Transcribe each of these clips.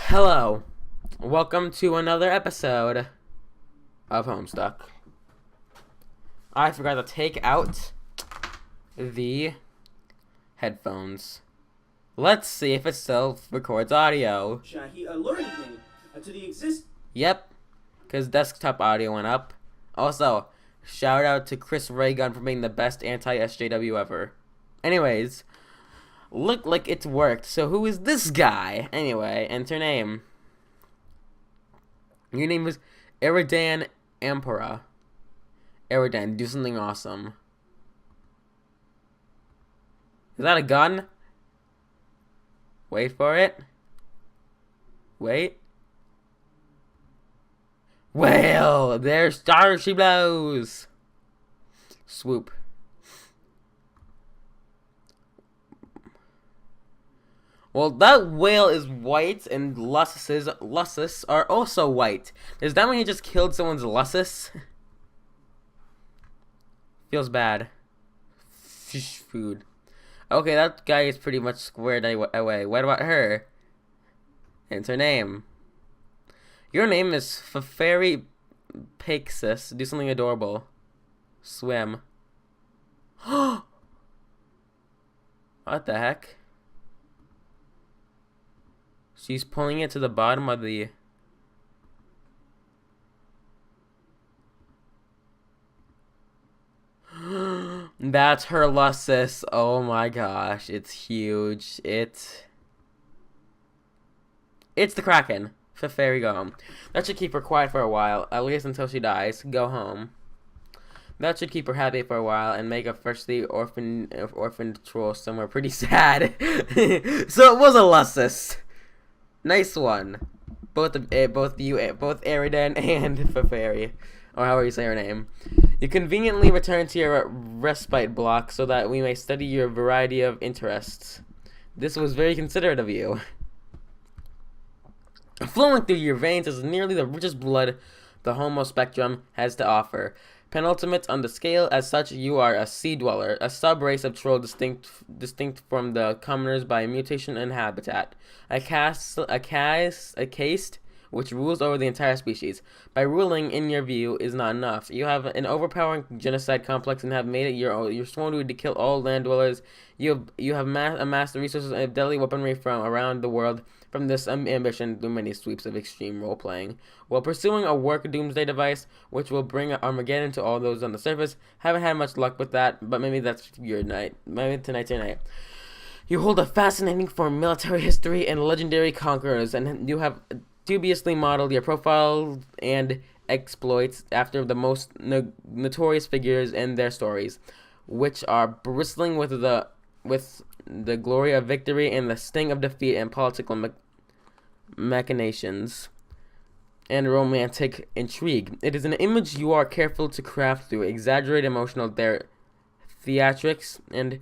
Hello, welcome to another episode of Homestuck. I forgot to take out the headphones. Let's see if it still records audio. He alerted me to the Yep, because desktop audio went up. Also, shout out to Chris Raygun for being the best anti-SJW ever. Anyways, look like it's worked. So who is this guy? Anyway, enter name. Your name is Eridan Ampera. Eridan, do something awesome. Is that a gun? Wait for it. Wait. Well, there she blows. Swoop. Well, that whale is white, and lusses are also white. Does that mean he just killed someone's lussus? Feels bad. Fish food. Okay, that guy is pretty much squared away. What about her? And her name. Your name is Fairy Pixis. Do something adorable. Swim. What the heck? She's pulling it to the bottom of the... That's her lussus. Oh my gosh. It's huge. It's the Kraken. Fairy, go home. That should keep her quiet for a while. At least until she dies. Go home. That should keep her happy for a while and make a freshly orphaned troll somewhere pretty sad. So it was a lussus. Nice one. Both Eridan and Fafari, or however you say her name. You conveniently return to your respite block so that we may study your variety of interests. This was very considerate of you. Flowing through your veins is nearly the richest blood the Homo spectrum has to offer. Penultimate on the scale, as such, you are a sea dweller, a sub-race of troll distinct from the commoners by mutation and habitat. A caste which rules over the entire species. By ruling, in your view, is not enough. You have an overpowering genocide complex and have made it your own. You're sworn to kill all land dwellers. You have amassed the resources of deadly weaponry from around the world. From this ambition through many sweeps of extreme role-playing. While pursuing a work doomsday device, which will bring Armageddon to all those on the surface, haven't had much luck with that, but maybe that's your night. Maybe tonight's your night. You hold a fascinating for military history and legendary conquerors, and you have dubiously modeled your profile and exploits after the most notorious figures in their stories, which are bristling with the glory of victory and the sting of defeat and political machinations and romantic intrigue. It is an image you are careful to craft through exaggerated emotional theatrics and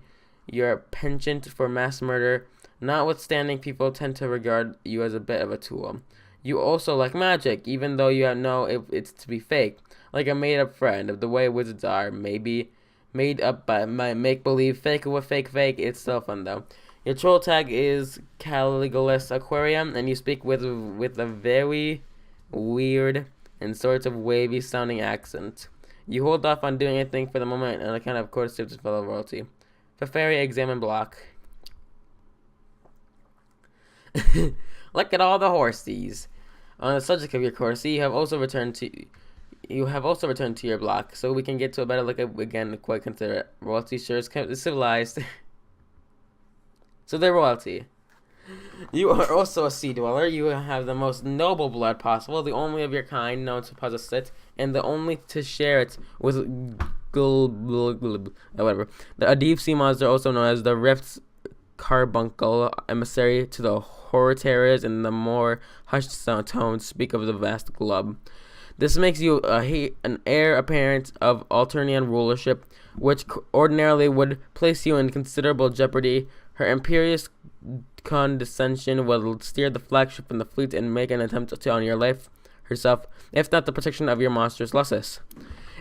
your penchant for mass murder. Notwithstanding, people tend to regard you as a bit of a tool. You also like magic, even though you know it's to be fake, like a made-up friend of the way wizards are, maybe made up by my make-believe, fake with fake. It's still fun though. Your troll tag is Caligulus Aquarium, and you speak with a very weird and sort of wavy sounding accent. You hold off on doing anything for the moment on account of courtesy to fellow royalty. Fairy, examine block. Look at all the horsies. On the subject of your courtesy, you have also returned to your block, so we can get to a better look at again. Quite considerate. Royalty sure is civilized. So they're royalty. You are also a sea dweller. You have the most noble blood possible, the only of your kind known to possess it, and the only to share it with whatever. A deep sea monster, also known as the Rift's carbuncle, emissary to the horror terrors, and the more hushed tones speak of the vast globe. This makes you an heir apparent of Alternian rulership, which ordinarily would place you in considerable jeopardy. Her imperious condescension will steer the flagship from the fleet and make an attempt to on your life herself, if not the protection of your monstrous lussus.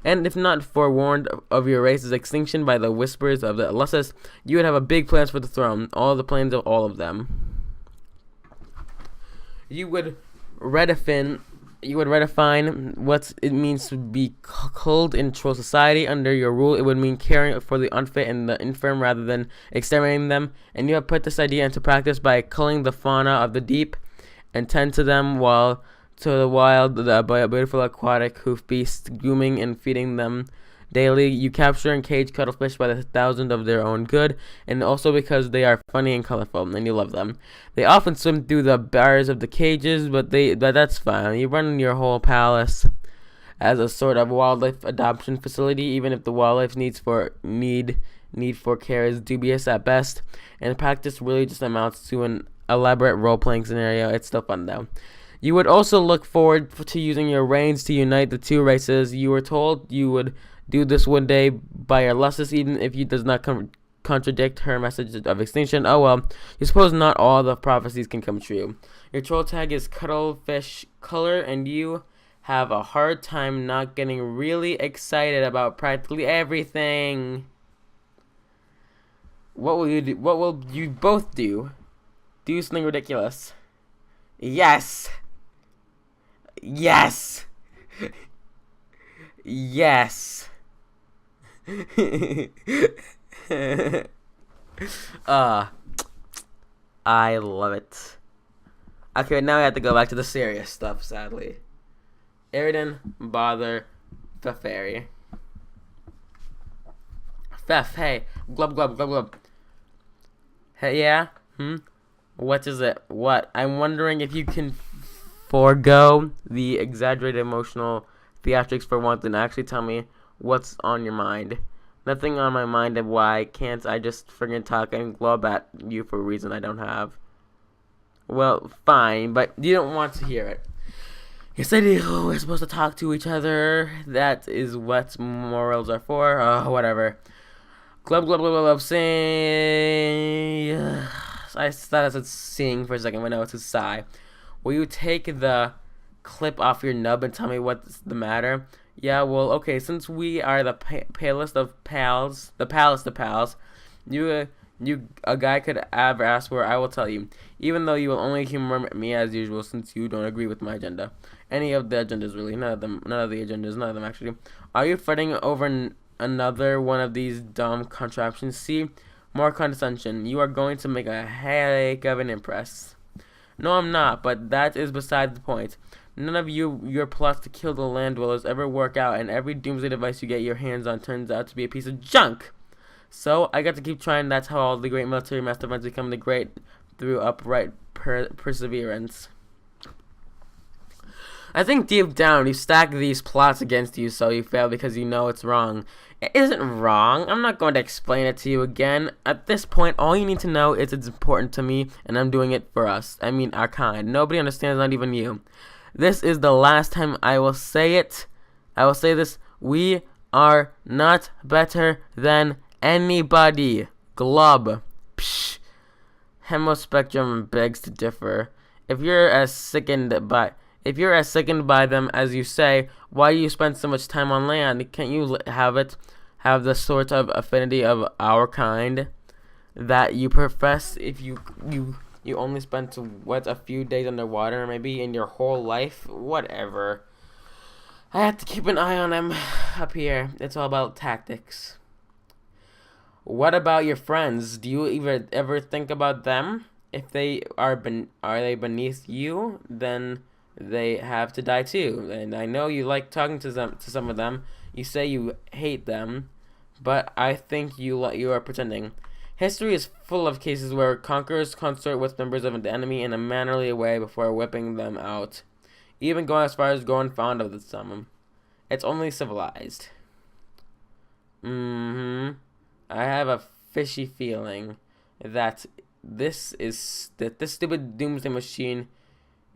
And if not forewarned of your race's extinction by the whispers of the lussus, you would have a big plans for the throne, all the plans of all of them. You would redefine what it means to be culled in troll society. Under your rule, it would mean caring for the unfit and the infirm rather than exterminating them. And you have put this idea into practice by culling the fauna of the deep and tend to them while to the wild, the beautiful aquatic hoof beasts, grooming and feeding them daily. You capture and cage cuttlefish by the thousand of their own good, and also because they are funny and colorful, and you love them. They often swim through the bars of the cages, but that's fine. You run your whole palace as a sort of wildlife adoption facility, even if the wildlife need for care is dubious at best, and practice really just amounts to an elaborate role-playing scenario. It's still fun though. You would also look forward to using your reigns to unite the two races. You were told you would do this one day by your lusts, even if it does not contradict her message of extinction. Oh well, you suppose not all the prophecies can come true. Your troll tag is cuttlefish color, and you have a hard time not getting really excited about practically everything. What will you do? What will you both do? Do something ridiculous. Yes. Yes. Yes. I love it. Okay, now we have to go back to the serious stuff, sadly. Eridan, bother, the fairy. Fef, hey, glub glub glub glub. Hey, yeah? What is it? What? I'm wondering if you can forego the exaggerated emotional theatrics for once and actually tell me what's on your mind. Nothing on my mind, and why can't I just friggin' talk and glub at you for a reason I don't have? Well, fine, but you don't want to hear it. Yes, I do. We're supposed to talk to each other. That is what morals are for. Oh, whatever. Glub glub glub glub. Sing. I thought I said sing for a second, but no, it's a sigh. Will you take the clip off your nub and tell me what's the matter? Yeah, well, okay, since we are the palest of pals, you a guy could ever ask for, I will tell you, even though you will only humor me as usual since you don't agree with my agenda. Any of the agendas, really. None of them actually. Are you fighting over another one of these dumb contraptions? See, more condescension. You are going to make a heck of an impress. No, I'm not, but that is beside the point. None of your plots to kill the land dwellers ever work out, and every doomsday device you get your hands on turns out to be a piece of junk. So, I got to keep trying. That's how all the great military masterminds become the great through upright perseverance. I think deep down you stack these plots against you so you fail because you know it's wrong. It isn't wrong. I'm not going to explain it to you again. At this point, all you need to know is it's important to me, and I'm doing it for us. I mean, our kind. Nobody understands, not even you. This is the last time I will say it. I will say this. We are not better than anybody. Glub. Psh. Hemospectrum begs to differ. If you're as sickened by them as you say, why do you spend so much time on land? Can't you have the sort of affinity of our kind that you profess if you only spent a few days underwater, maybe in your whole life? Whatever. I have to keep an eye on him up here. It's all about tactics. What about your friends? Do you ever think about them? If they are they beneath you, then they have to die too. And I know you like talking to some of them. You say you hate them, but I think you are pretending. History is full of cases where conquerors consort with members of the enemy in a mannerly way before whipping them out, even going as far as growing fond of some. It's only civilized. I have a fishy feeling that this stupid doomsday machine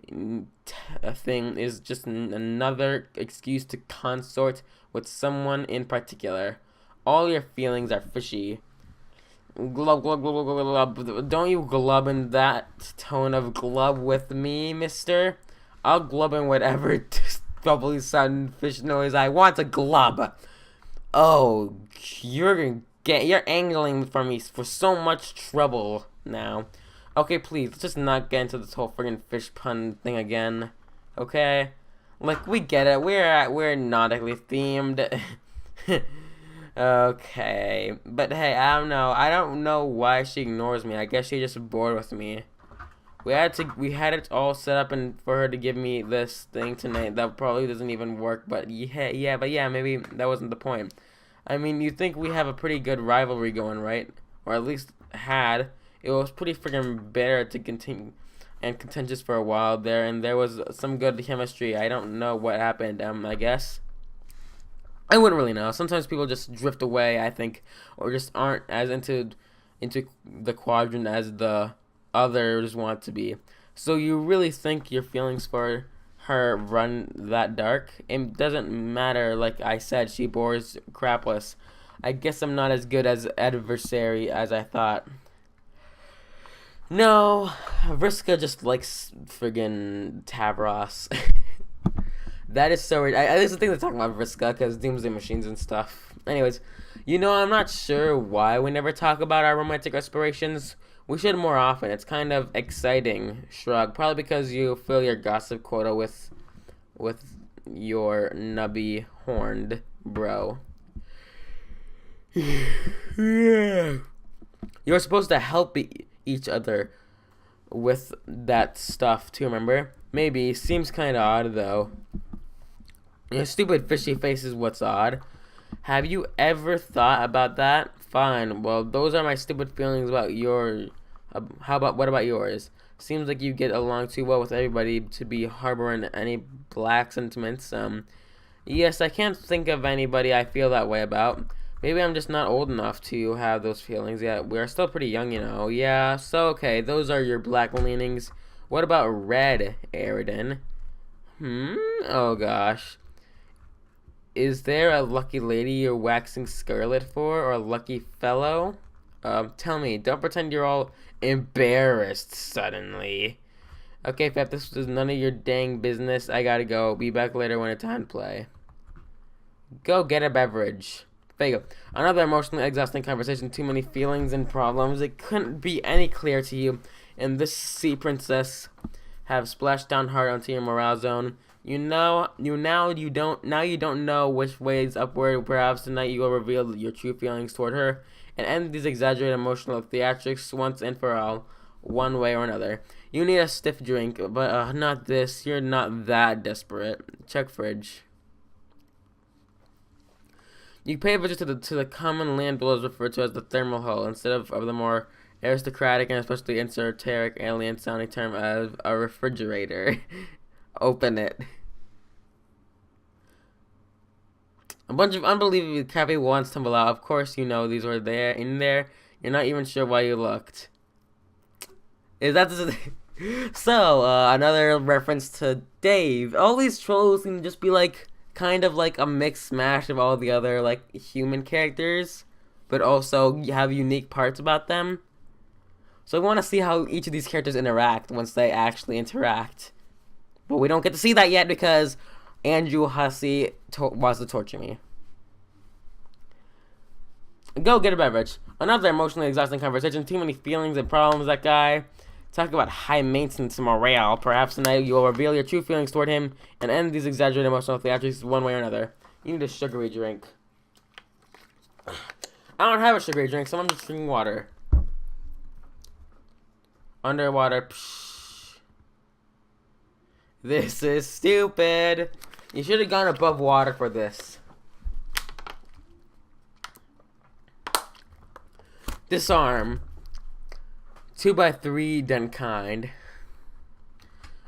thing is just another excuse to consort with someone in particular. All your feelings are fishy. Glub, glub, glub, glub, glub. Don't you glub in that tone of glub with me, mister. I'll glub in whatever bubbly sound fish noise I want to glub. Oh, you're angling for me for so much trouble now. Okay, please, let's just not get into this whole friggin' fish pun thing again. Okay? Like, we get it. We're nautically themed. Okay. But hey, I don't know. I don't know why she ignores me. I guess she's just bored with me. We had it all set up and for her to give me this thing tonight that probably doesn't even work, but yeah, maybe that wasn't the point. I mean, you think we have a pretty good rivalry going, right? Or at least had. It was pretty freaking bitter to continue and contentious for a while there, and there was some good chemistry. I don't know what happened. I guess I wouldn't really know. Sometimes people just drift away, I think, or just aren't as into the quadrant as the others want to be. So you really think your feelings for her run that dark? It doesn't matter. Like I said, she bores crapless. I guess I'm not as good as adversary as I thought. No, Vriska just likes friggin' Tavros. That is so weird. There's a thing to talk about Vriska because Doomsday Machines and stuff. Anyways, I'm not sure why we never talk about our romantic aspirations. We should more often. It's kind of exciting. Shrug. Probably because you fill your gossip quota with your nubby horned bro. Yeah. You're supposed to help each other with that stuff too, remember? Maybe. Seems kind of odd, though. Your stupid fishy face is what's odd. Have you ever thought about that? Fine. Well, those are my stupid feelings about what about yours? Seems like you get along too well with everybody to be harboring any black sentiments. Yes, I can't think of anybody I feel that way about. Maybe I'm just not old enough to have those feelings yet. We are still pretty young, Yeah, so okay, those are your black leanings. What about red, Aridin? Oh gosh. Is there a lucky lady you're waxing scarlet for, or a lucky fellow? Tell me, don't pretend you're all embarrassed suddenly. Okay, Fat, this is none of your dang business. I gotta go. Be back later when it's time to play. Go get a beverage. There you go. Another emotionally exhausting conversation. Too many feelings and problems. It couldn't be any clearer to you. And this sea princess have splashed down hard onto your morale zone. You don't know which way is upward. Perhaps tonight you will reveal your true feelings toward her and end these exaggerated emotional theatrics once and for all, one way or another. You need a stiff drink, but not this. You're not that desperate. Check fridge. You pay a visit to the common land dwellers referred to as the thermal hull instead of the more aristocratic and especially esoteric alien sounding term as a refrigerator. Open it. A bunch of unbelievably crappy ones tumble out. Of course you know these were in there. You're not even sure why you looked. Is that so? Another reference to Dave. All these trolls can just be like kind of like a mixed smash of all the other like human characters, but also have unique parts about them. So I want to see how each of these characters interact once they actually interact. But we don't get to see that yet because Andrew Hussey wants to torture me. Go get a beverage. Another emotionally exhausting conversation. Too many feelings and problems, that guy. Talk about high maintenance morale. Perhaps tonight you will reveal your true feelings toward him and end these exaggerated emotional theatrics one way or another. You need a sugary drink. I don't have a sugary drink, so I'm just drinking water. Underwater. Psh. This is stupid. You should have gone above water for this. Disarm. 2x3 done kind.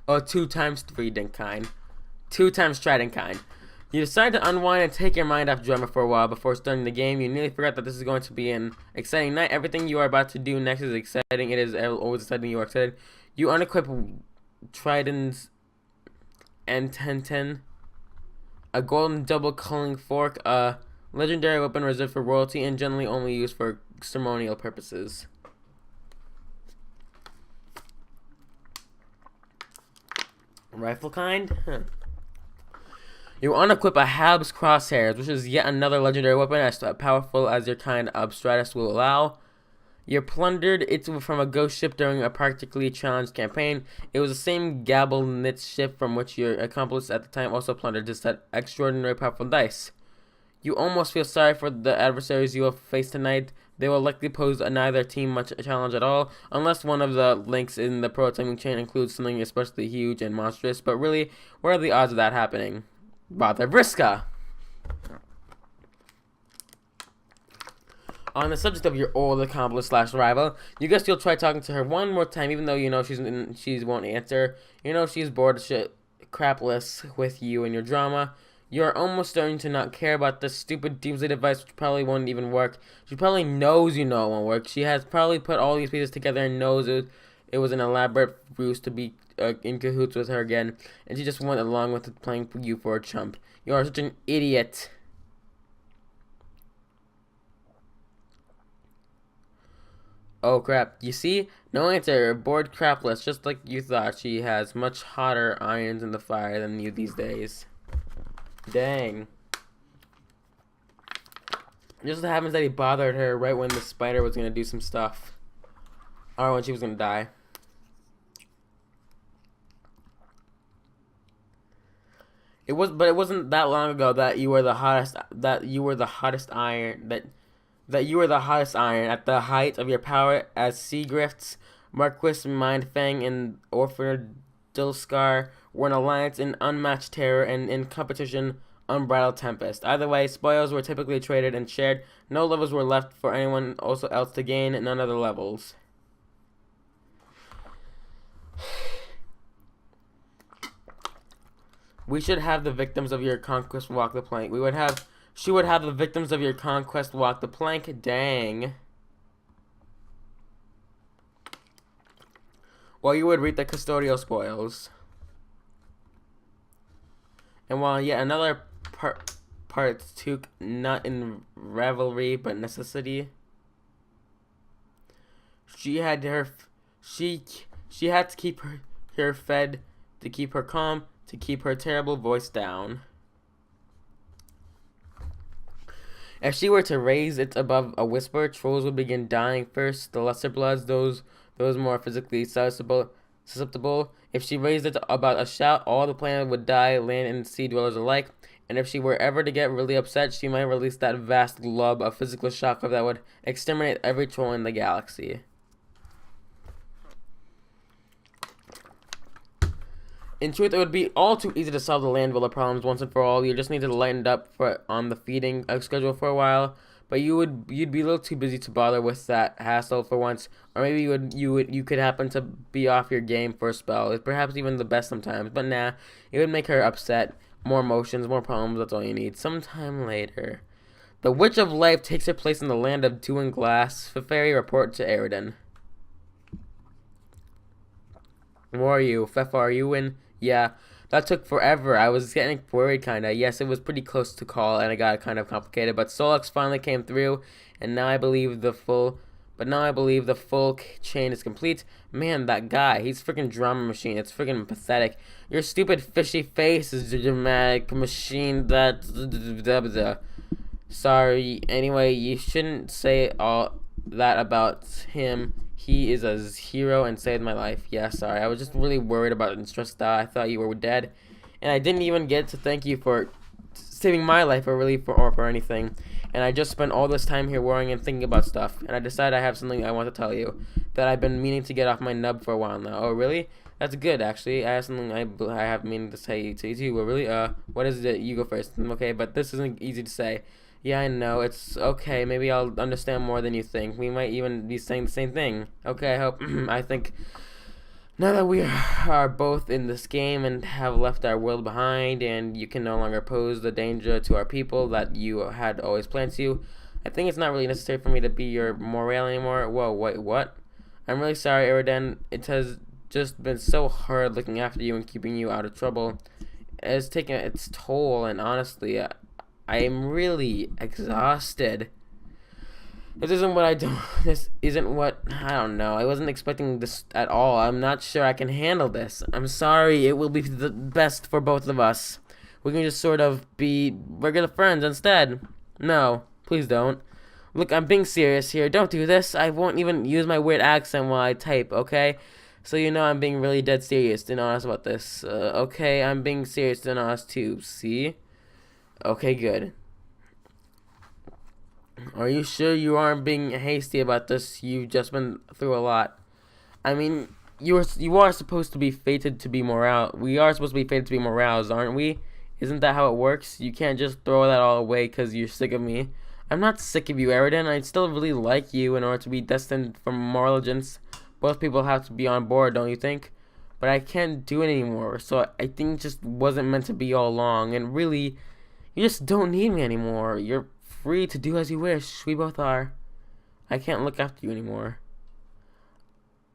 Oh, 2 times 3 done kind. 2 times trident kind. You decide to unwind and take your mind off drama for a while before starting the game. You nearly forgot that this is going to be an exciting night. Everything you are about to do next is exciting. It is always exciting. You are excited. You unequip tridents and 1010. A golden double culling fork. A legendary weapon reserved for royalty and generally only used for ceremonial purposes. Rifle kind? Huh. You unequip a Hab's crosshairs, which is yet another legendary weapon as powerful as your kind of Stratus will allow. You plundered it from a ghost ship during a practically challenged campaign. It was the same Gabble-knit ship from which your accomplice at the time also plundered, just that extraordinary powerful dice. You almost feel sorry for the adversaries you will face tonight. They will likely pose neither team much challenge at all, unless one of the links in the prototyping chain includes something especially huge and monstrous. But really, what are the odds of that happening? Bother Briska! On the subject of your old accomplice / rival, you guess you'll try talking to her one more time, even though you know she won't answer. You know she's bored shit crapless with you and your drama. You're almost starting to not care about this stupid doomsday device, which probably won't even work. She probably knows you know it won't work. She has probably put all these pieces together and knows it was an elaborate ruse to be in cahoots with her again, and she just went along with it, playing you for a chump. You are such an idiot. Oh crap, you see? No answer, bored crapless, just like you thought. She has much hotter irons in the fire than you these days. Dang. Just so happens that he bothered her right when the spider was gonna do some stuff. Or when she was gonna die. But it wasn't that long ago that you were the hottest iron at the height of your power as Seagrifts, Marquis Mindfang, and Orphan Dulscar were in alliance in unmatched terror and in competition unbridled tempest. Either way, spoils were typically traded and shared. No levels were left for anyone else to gain, none other levels. We should have the victims of your conquest walk the plank. She would have the victims of your conquest walk the plank. Dang. Well, you would reap the custodial spoils. And while yet another part took not in revelry but necessity, she had to keep her fed, to keep her calm, to keep her terrible voice down. If she were to raise it above a whisper, trolls would begin dying first. The lesser bloods, those more physically susceptible. If she raised it about a shout, all the planet would die, land and sea dwellers alike. And if she were ever to get really upset, she might release that vast glob of physical shock that would exterminate every troll in the galaxy. In truth, it would be all too easy to solve the land dweller problems once and for all. You just need to lighten up on the feeding schedule for a while. But you'd be a little too busy to bother with that hassle for once, or maybe you could happen to be off your game for a spell. It's perhaps even the best sometimes, but nah, it would make her upset. More emotions, more problems. That's all you need. Sometime later, the Witch of Life takes her place in the land of dew and glass. Feferi, report to Eridan. Where are you, Fefa? Are you in? Yeah. That took forever. I was getting worried, kinda. Yes, it was pretty close to call, and it got kind of complicated. But Solux finally came through, and now I believe the full chain is complete. Man, that guy, he's freaking drama machine. It's freaking pathetic. Your stupid fishy face is a dramatic machine. Sorry. Anyway, you shouldn't say all that about him. He is a hero and saved my life. Yeah, sorry. I was just really worried about it and stressed out. I thought you were dead. And I didn't even get to thank you for saving my life or for anything. And I just spent all this time here worrying and thinking about stuff. And I decided I have something I want to tell you that I've been meaning to get off my nub for a while now. Oh, really? That's good, actually. I have something I have meaning to say to you too. Well, really? What is it? You go first. Okay, but this isn't easy to say. Yeah, I know. It's okay. Maybe I'll understand more than you think. We might even be saying the same thing. Okay, I hope. I think now that we are both in this game and have left our world behind, and you can no longer pose the danger to our people that you had always planned to, I think it's not really necessary for me to be your morale anymore. Whoa, wait, what? I'm really sorry, Eridan. It has just been so hard looking after you and keeping you out of trouble. It's taken its toll, and honestly, I am really exhausted. This isn't what I don't know. I wasn't expecting this at all. I'm not sure I can handle this. I'm sorry. It will be the best for both of us. We can just sort of be regular friends instead. No, please don't. Look, I'm being serious here. Don't do this. I won't even use my weird accent while I type, okay? So you know I'm being really dead serious and honest about this. Okay, I'm being serious and honest too. See? Okay, good. Are you sure you aren't being hasty about this? You've just been through a lot. I mean, you are supposed to be fated to be morale. We are supposed to be fated to be morales, aren't we? Isn't that how it works? You can't just throw that all away because you're sick of me. I'm not sick of you, Eridan. I still really like you. In order to be destined for moral allegiance, both people have to be on board, don't you think? But I can't do it anymore, so I think it just wasn't meant to be all along. And really, you just don't need me anymore. You're free to do as you wish. We both are. I can't look after you anymore.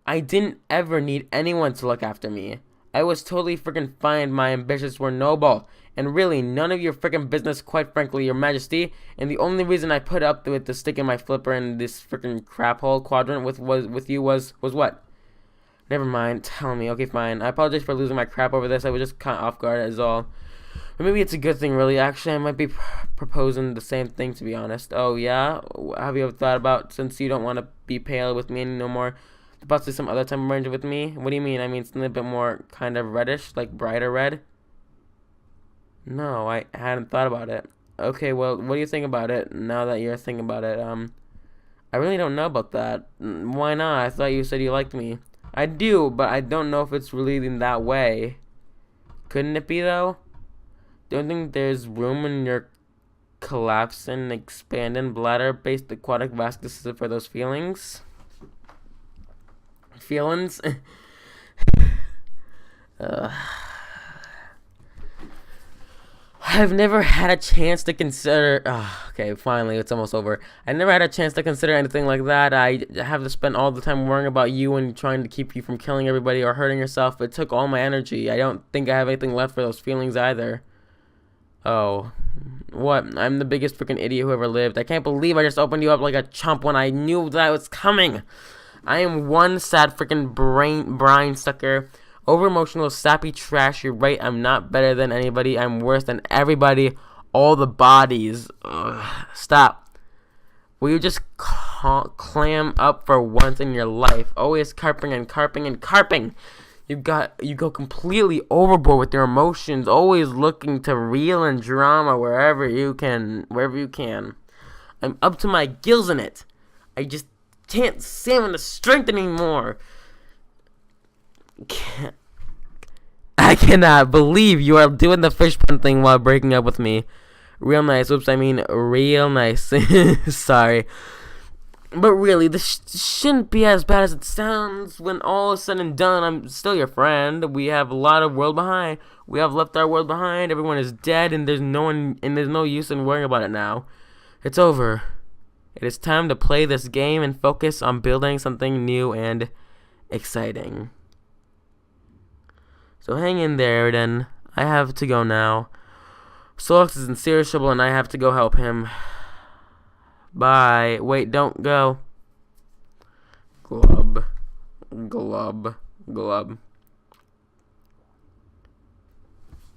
I didn't ever need anyone to look after me. I was totally freaking fine. My ambitions were noble. And really, none of your freaking business, quite frankly, your majesty. And the only reason I put up with the stick in my flipper in this freaking crap hole quadrant with you was what? Never mind. Tell me. Okay, fine. I apologize for losing my crap over this. I was just caught off guard as all. But maybe it's a good thing, really. Actually, I might be proposing the same thing, to be honest. Oh, yeah? Have you ever thought about, since you don't want to be pale with me no more, possibly some other type of arrangement with me? What do you mean? I mean, something a bit more kind of reddish, like brighter red? No, I hadn't thought about it. Okay, well, what do you think about it now that you're thinking about it? I really don't know about that. Why not? I thought you said you liked me. I do, but I don't know if it's really in that way. Couldn't it be, though? Don't think there's room in your collapsing, expanding bladder-based aquatic vascular system for those feelings? Feelings? I've never had a chance to consider. Okay, finally, it's almost over. I never had a chance to consider anything like that. I have to spend all the time worrying about you and trying to keep you from killing everybody or hurting yourself. It took all my energy. I don't think I have anything left for those feelings either. Oh. What? I'm the biggest freaking idiot who ever lived. I can't believe I just opened you up like a chump when I knew that was coming. I am one sad freaking brine sucker. Over emotional, sappy trash. You're right. I'm not better than anybody. I'm worse than everybody. All the bodies. Ugh. Stop. Will you just clam up for once in your life? Always carping and carping and carping. You go completely overboard with your emotions. Always looking to reel in drama wherever you can. I'm up to my gills in it. I just can't summon the strength anymore. I cannot believe you are doing the fish pun thing while breaking up with me. Real nice. Oops, I mean real nice. Sorry. But really, this shouldn't be as bad as it sounds. When all is said and done, I'm still your friend. We have a lot of world behind. We have left our world behind. Everyone is dead, and there's no use in worrying about it now. It's over. It is time to play this game and focus on building something new and exciting. So hang in there, then. I have to go now. Solix is in serious trouble, and I have to go help him. Bye. Wait, don't go. Glub. Glub. Glub.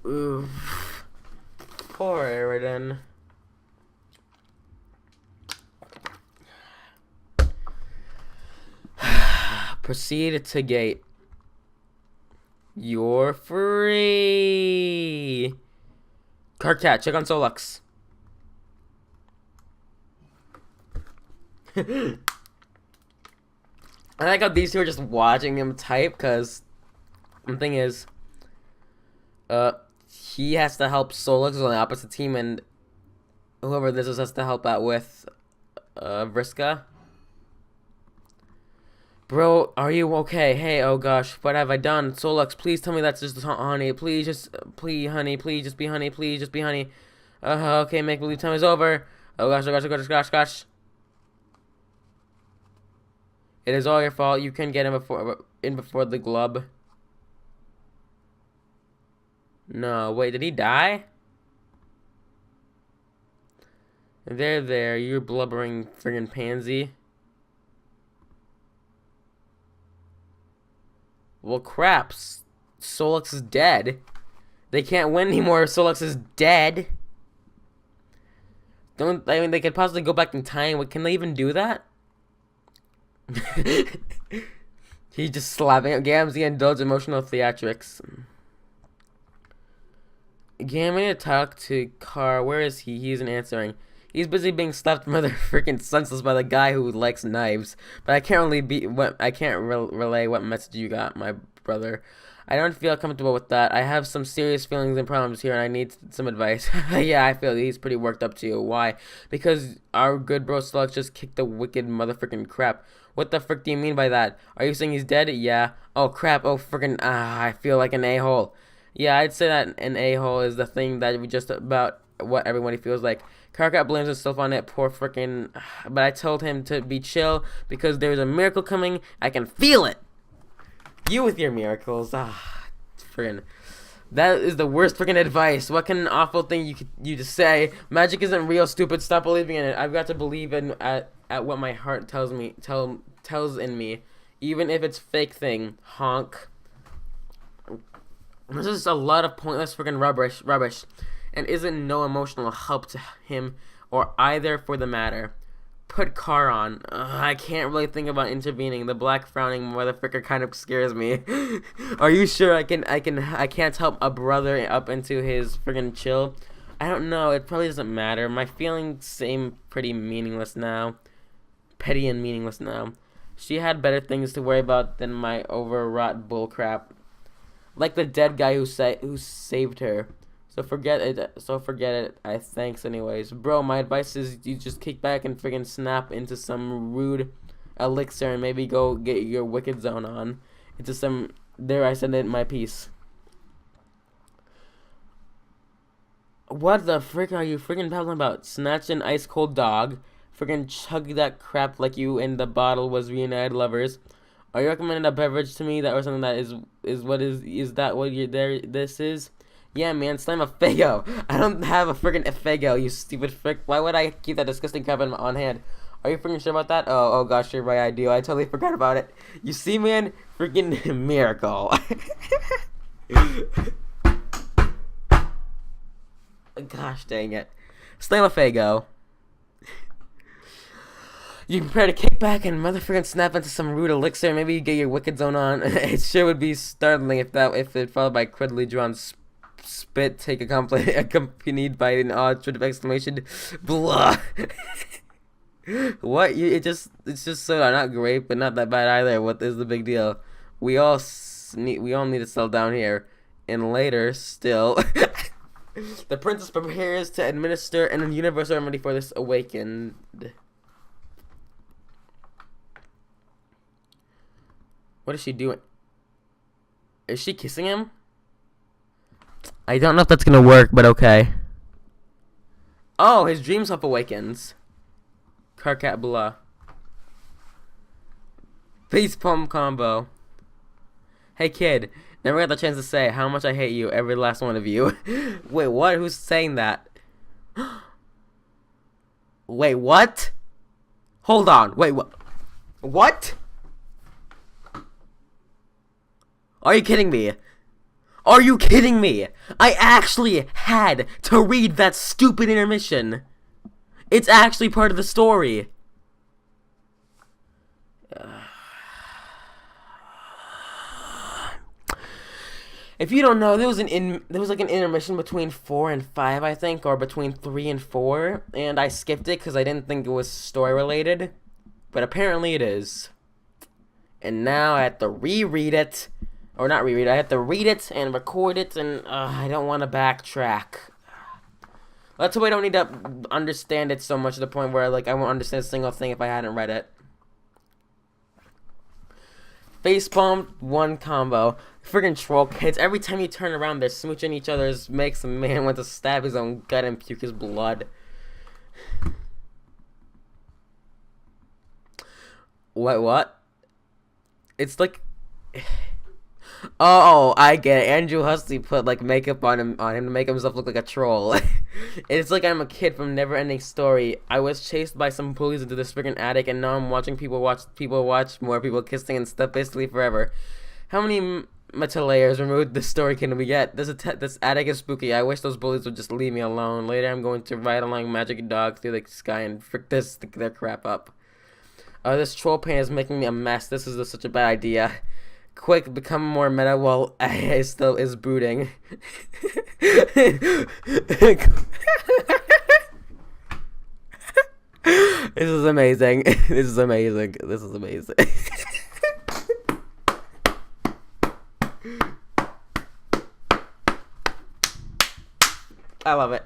Oof. Poor Eridan. Proceed to gate. You're free. Carcat, check on Solux. I like how these two are just watching him type, because the thing is, he has to help Solux on the opposite team, and whoever this is has to help out with, Vriska. Bro, are you okay? Hey, oh gosh, what have I done? Solux, please tell me that's just honey. Please, honey, please, just be honey. Please, just be honey. Okay, make believe time is over. Oh gosh, oh gosh, oh gosh, gosh, gosh. It is all your fault. You can get in before the glub. No, wait, did he die? There, you blubbering friggin' pansy. Well, crap. Solux is dead. They can't win anymore if Solux is dead. Don't I mean they could possibly go back in time? What can they even do that? He's just slapping it. Gamzee indulge emotional theatrics. Gam, I need to talk to Carr. Where is he? He isn't answering. He's busy being slapped mother freaking senseless by the guy who likes knives. But I can't relay what message you got, my brother. I don't feel comfortable with that. I have some serious feelings and problems here, and I need some advice. Yeah, I feel he's pretty worked up to you. Why? Because our good bro Slug just kicked the wicked motherfucking crap. What the frick do you mean by that? Are you saying he's dead? Yeah. Oh crap. Oh freaking. I feel like an a-hole. Yeah, I'd say that an a-hole is the thing that we just about what everybody feels like. Karkat blames himself on it. Poor freaking. But I told him to be chill because there's a miracle coming. I can feel it. You with your miracles. Friggin'. That is the worst freaking advice. What can an awful thing you just say? Magic isn't real, stupid. Stop believing in it. I've got to believe in at what my heart tells in me, even if it's fake thing. Honk. This is a lot of pointless freaking rubbish, and isn't no emotional help to him or either for the matter. Put Carr on. I can't really think about intervening. The black frowning motherfucker kind of scares me. Are you sure I can't help a brother up into his friggin' chill? I don't know. It probably doesn't matter. My feelings seem pretty meaningless now. Petty and meaningless now. She had better things to worry about than my overwrought bullcrap. Like the dead guy who saved her. So forget it. I thanks anyways. Bro, my advice is you just kick back and friggin' snap into some rude elixir and maybe go get your wicked zone on. Into some... There, I said it in my piece. What the frick are you friggin' babbling about? Snatch an ice cold dog. Friggin' chug that crap like you and the bottle was reunited lovers. Are you recommending a beverage to me that or something that is that what this is? Yeah, man, slam a Fago. I don't have a friggin' Fago, you stupid frick. Why would I keep that disgusting cup on hand? Are you friggin' sure about that? Oh gosh, you're right, I do. I totally forgot about it. You see, man? Friggin' miracle. Gosh dang it. Slam a Fago. You prepare to kick back and motherfucking snap into some rude elixir. Maybe you get your wicked zone on. It sure would be startling if it followed by crudely drawn spit take accompanied by an odd sort of exclamation. Blah. What? It's just so not great, but not that bad either. What is the big deal? We all need to settle down here. And later, still, the princess prepares to administer an universal remedy for this awakened. What is she doing? Is she kissing him? I don't know if that's gonna work, but okay. Oh, his dream self awakens. Karkat blah. Facepalm combo. Hey kid, never got the chance to say how much I hate you, every last one of you. Wait, what? Who's saying that? Wait, what? Hold on. Wait, what? What? Are you kidding me? Are you kidding me? I actually had to read that stupid intermission. It's actually part of the story. If you don't know, there was like an intermission between 4 and 5, I think, or between 3 and 4, and I skipped it because I didn't think it was story related, but apparently it is. And now I have to reread it. Or not reread it, I have to read it and record it, and I don't want to backtrack. That's why I don't need to understand it so much to the point where like I won't understand a single thing if I hadn't read it. Facepalm 1 combo. Friggin' troll kids. Every time you turn around, they're smooching each other's. Makes a man want to stab his own gut and puke his blood. What? It's like... Oh, I get it. Andrew Huxley put like makeup on him to make himself look like a troll. It's like I'm a kid from Never-Ending Story. I was chased by some bullies into this freaking attic, and now I'm watching people watch more people kissing and stuff basically forever. How many Metal layers removed. This story can we get? This attic is spooky. I wish those bullies would just leave me alone. Later, I'm going to ride along magic dog through the sky and frick their crap up. This troll paint is making me a mess. This is such a bad idea. Quick, become more meta while I still is brooding. This is amazing. This is amazing. This is amazing. I love it.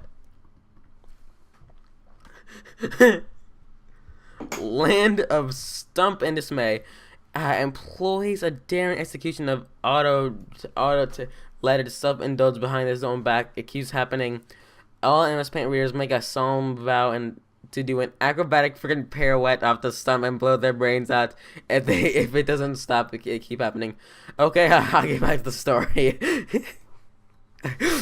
Land of Stump and Dismay employs a daring execution of auto to let it self-indulge behind his own back. It keeps happening. All MS Paint readers make a solemn vow and to do an acrobatic freaking pirouette off the stump and blow their brains out if it doesn't stop. It keep happening. Okay, I'll get back to the story.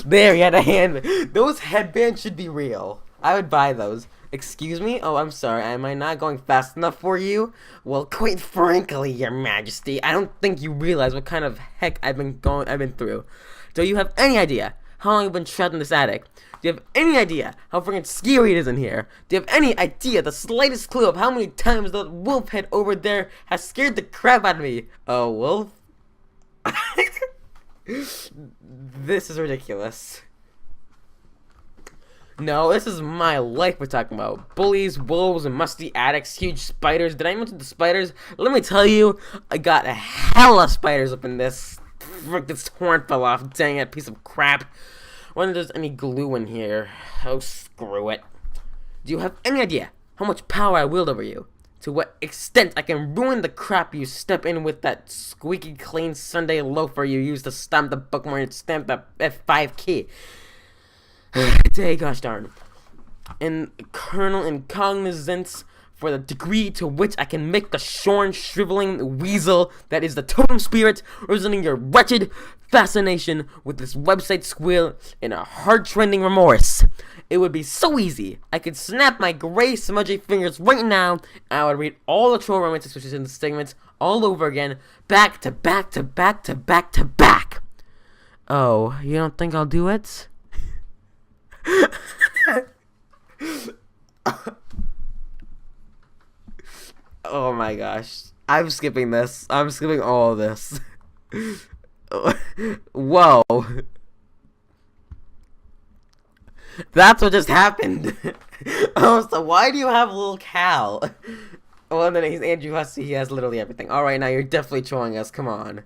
There, he had a hand. Those headbands should be real. I would buy those. Excuse me? Oh, I'm sorry. Am I not going fast enough for you? Well, quite frankly, Your Majesty, I don't think you realize what kind of heck I've been through. Do you have any idea how long I've been trapped in this attic? Do you have any idea how freaking scary it is in here? Do you have any idea, the slightest clue of how many times the wolf head over there has scared the crap out of me? Oh, wolf? This is ridiculous. No, this is my life we're talking about. Bullies, wolves, and musty attics, huge spiders. Did I mention the spiders? Let me tell you, I got a hella spiders up in this. Frick, this horn fell off. Dang it, piece of crap. Wonder if there's any glue in here. Oh, screw it. Do you have any idea how much power I wield over you? To what extent I can ruin the crap you step in with that squeaky clean Sunday loafer you use to stamp the bookmark and stamp the F5 key. Day, gosh darn. And Colonel in cognizance for the degree to which I can make the shorn, shriveling weasel that is the totem spirit representing your wretched fascination with this website squeal in a heart-rending remorse. It would be so easy. I could snap my gray smudgy fingers right now, and I would read all the troll romantic switches and segments all over again, back to back to back to back to back. Oh, you don't think I'll do it? Oh my gosh. I'm skipping this. I'm skipping all of this. Whoa. That's what just happened. Oh, so why do you have a little Cal? Well, then he's Andrew Hussey. He has literally everything. Alright, now you're definitely trolling us. Come on.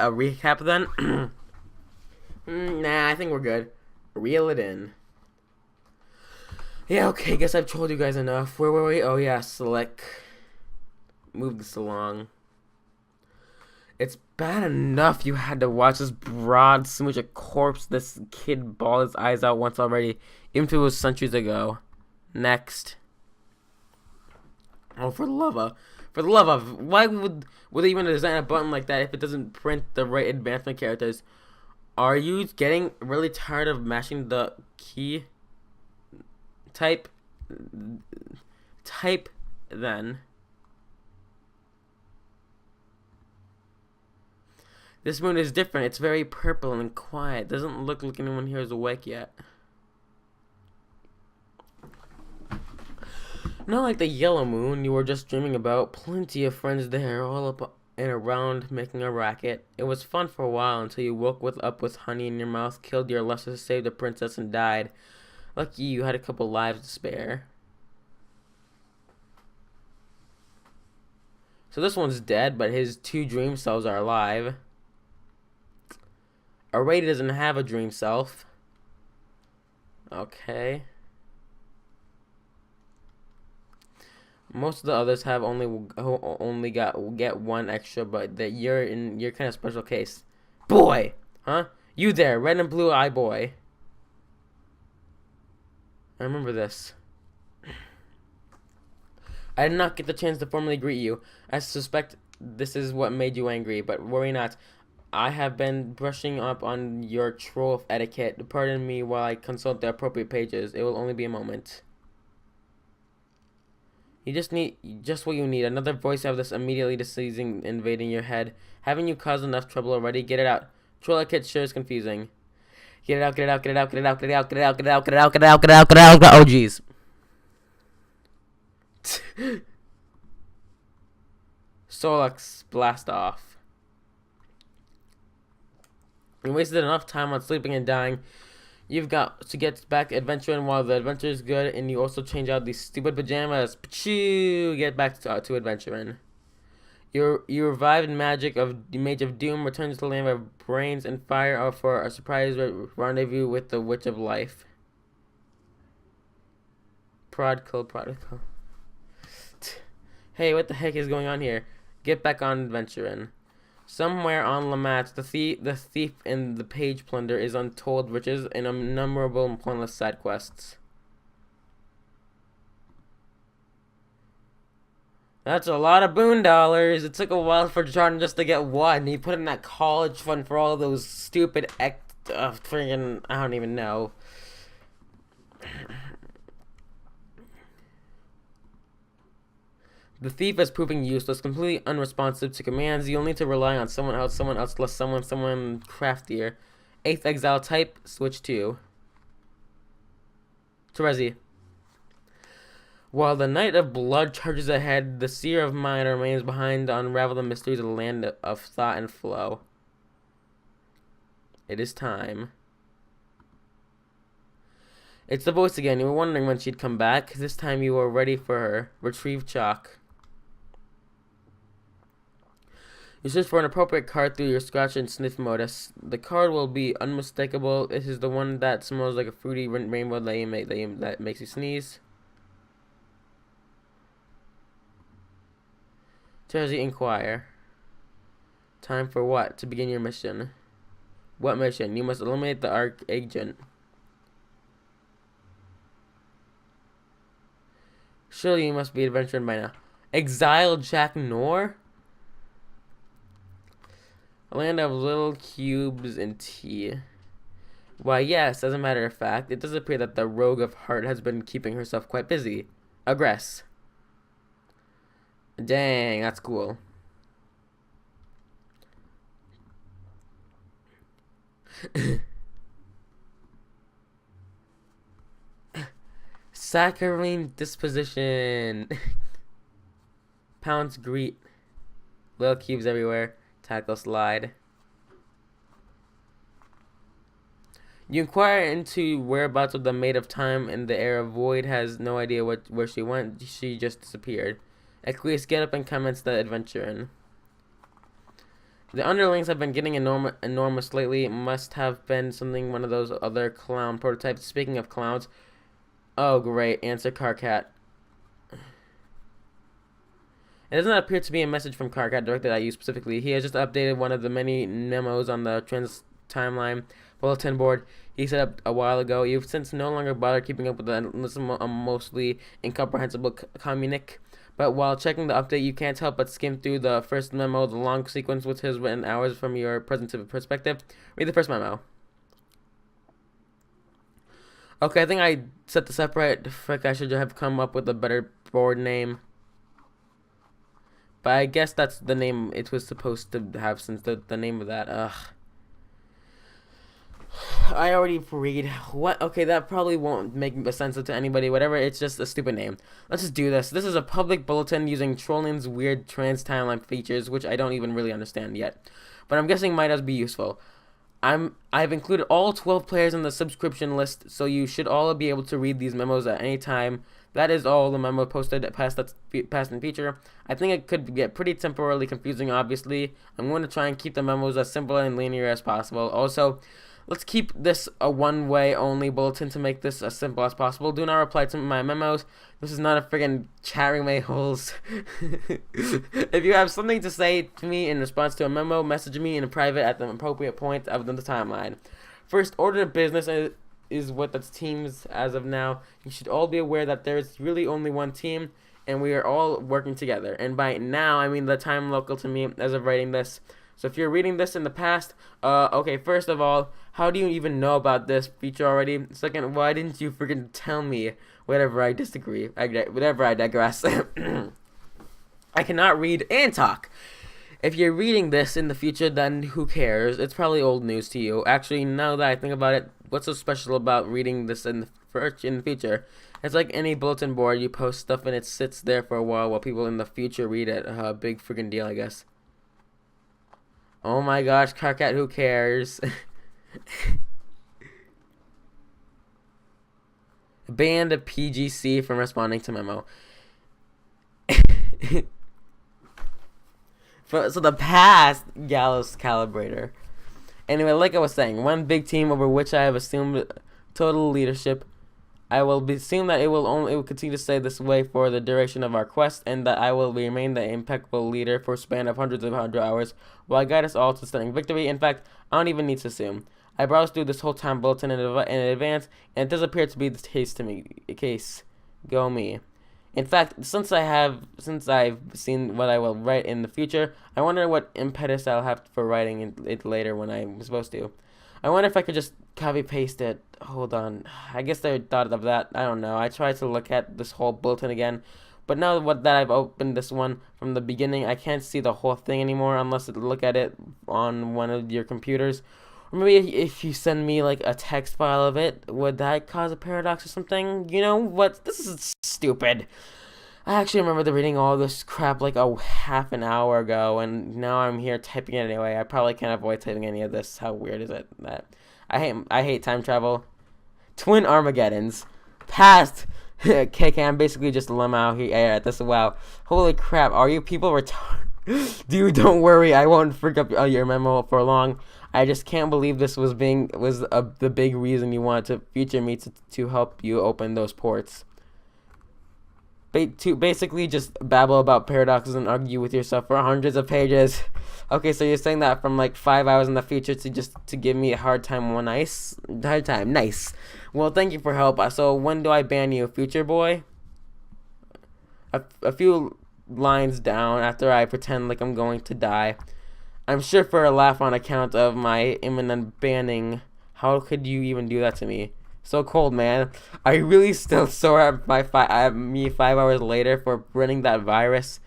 A recap then? Nah, I think we're good. Reel it in. Yeah, okay, guess I've told you guys enough. Where were we? Oh yeah, Slick. Move this along. It's bad enough you had to watch this broad smooch a corpse this kid bawled his eyes out once already, even if it was centuries ago. Next. Oh, for the love of, why would they even design a button like that if it doesn't print the right advancement characters? Are you getting really tired of mashing the key? Type then. This moon is different. It's very purple and quiet. Doesn't look like anyone here is awake yet. Not like the yellow moon you were just dreaming about. Plenty of friends there, all up and around making a racket. It was fun for a while until you woke up with honey in your mouth, killed your lust to save the princess, and died. Lucky you had a couple lives to spare. So this one's dead, but his two dream selves are alive. Array doesn't have a dream self. Okay. Most of the others have only get one extra, but that you're kind of special case. Boy, huh? You there, red and blue eye boy. I remember this. I did not get the chance to formally greet you. I suspect this is what made you angry, but worry not. I have been brushing up on your troll etiquette. Pardon me while I consult the appropriate pages. It will only be a moment. You just need just what you need. Another voice of this immediately diseasing invading your head. Haven't you caused enough trouble already? Get it out. Troll etiquette sure is confusing. Get it out, get it out, get it out, get it out, get it out, get it out, get it out, get it out, get it out, get it out, get it out, get it out. Oh jeez. Solux blast off. You wasted enough time on sleeping and dying. You've got to get back adventuring while the adventure is good, and you also change out these stupid pajamas. Pachoo! Get back to adventuring. You revived magic of the Mage of Doom returns to the land of brains and fire for a surprise rendezvous with the Witch of Life. Prodigal. Hey, what the heck is going on here? Get back on adventuring. Somewhere on Lamatch, the thief in the page plunder is untold riches and innumerable and pointless side quests. That's a lot of boon dollars. It took a while for Jordan just to get one. He put in that college fund for all those stupid friggin' I don't even know. The thief is proving useless, completely unresponsive to commands. You'll need to rely on someone else less someone craftier. 8th exile type, switch to Terezi. While the Knight of Blood charges ahead, the Seer of Mind remains behind to unravel the mysteries of the land of thought and flow. It is time. It's the voice again. You were wondering when she'd come back. This time you were ready for her. Retrieve chalk. You search for an appropriate card through your scratch and sniff modus. The card will be unmistakable. This is the one that smells like a fruity rainbow that makes you sneeze. Terezi inquire. Time for what? To begin your mission. What mission? You must eliminate the Arc Agent. Surely you must be adventuring by now. Exile Jack Nor? A land of little cubes and tea. Why, yes, as a matter of fact, it does appear that the Rogue of Heart has been keeping herself quite busy. Aggress. Dang, that's cool. Saccharine disposition. Pounce greet. Little cubes everywhere. Tackle slide. You inquire into whereabouts of the Maid of Time, and the Air of Void has no idea where she went. She just disappeared. Equius, get up and commence the adventure. The underlings have been getting enormous lately. It must have been one of those other clown prototypes. Speaking of clowns. Oh, great. Answer Karkat. It does not appear to be a message from Karkat directed at you specifically. He has just updated one of the many memos on the trans timeline bulletin board he set up a while ago. You've since no longer bothered keeping up with the mostly incomprehensible communique. But while checking the update, you can't help but skim through the first memo, the long sequence which has written hours from your present perspective. Read the first memo. Okay, I think I set this up right. Frick, I should have come up with a better board name. But I guess that's the name it was supposed to have since the name of that. Ugh. I already read. What? Okay, that probably won't make sense to anybody. Whatever, it's just a stupid name. Let's just do this. This is a public bulletin using Trolling's weird trans-timeline features, which I don't even really understand yet. But I'm guessing might as be useful. I've included all 12 players in the subscription list, so you should all be able to read these memos at any time. That is all the memo posted past in feature. I think it could get pretty temporarily confusing, obviously. I'm going to try and keep the memos as simple and linear as possible. Also, Let's keep this a one-way only bulletin to make this as simple as possible. Do not reply to my memos. This is not a friggin' chatting my holes. If you have something to say to me in response to a memo, message me in private at the appropriate point of the timeline. First order of business is what the teams as of now. You should all be aware that there is really only one team, and we are all working together. And by now, I mean the time local to me as of writing this. So if you're reading this in the past, okay, first of all, how do you even know about this feature already? Second, why didn't you freaking tell me? Whatever, I disagree. Whatever, I digress. I cannot read and talk. If you're reading this in the future, then who cares? It's probably old news to you. Actually, now that I think about it, what's so special about reading this in the future? It's like any bulletin board. You post stuff and it sits there for a while people in the future read it. Big freaking deal, I guess. Oh my gosh, Carcat, who cares? Banned PGC from responding to memo. So the past Gallows Calibrator. Anyway, like I was saying, one big team over which I have assumed total leadership. I will assume that it will continue to stay this way for the duration of our quest, and that I will remain the impeccable leader for a span of hundred hours, while I guide us all to stunning victory. In fact, I don't even need to assume. I browsed through this whole time bulletin in advance, and it does appear to be the case to me. Go me. In fact, since I've seen what I will write in the future, I wonder what impetus I'll have for writing it later when I'm supposed to. I wonder if I could just copy paste it. Hold on. I guess I thought of that. I don't know. I tried to look at this whole bulletin again, but now that I've opened this one from the beginning, I can't see the whole thing anymore unless I look at it on one of your computers. Or maybe if you send me like a text file of it, would that cause a paradox or something? You know what? This is stupid. I actually remember reading all this crap like a half an hour ago, and now I'm here typing it anyway. I probably can't avoid typing any of this. How weird is it? That I hate time travel. Twin Armageddons. Past. KK, I'm basically just Lemao here at this. Wow. Holy crap. Are you people retarded? Dude, don't worry. I won't freak up your memo for long. I just can't believe this was the big reason you wanted to feature me to help you open those ports. To basically just babble about paradoxes and argue with yourself for hundreds of pages. Okay, so you're saying that from like 5 hours in the future to give me a hard time nice. Well, thank you for help. So when do I ban you, future boy? A few lines down after I pretend like I'm going to die. I'm sure for a laugh on account of my imminent banning. How could you even do that to me? So cold, man. Are you really still sore at me 5 hours later for running that virus?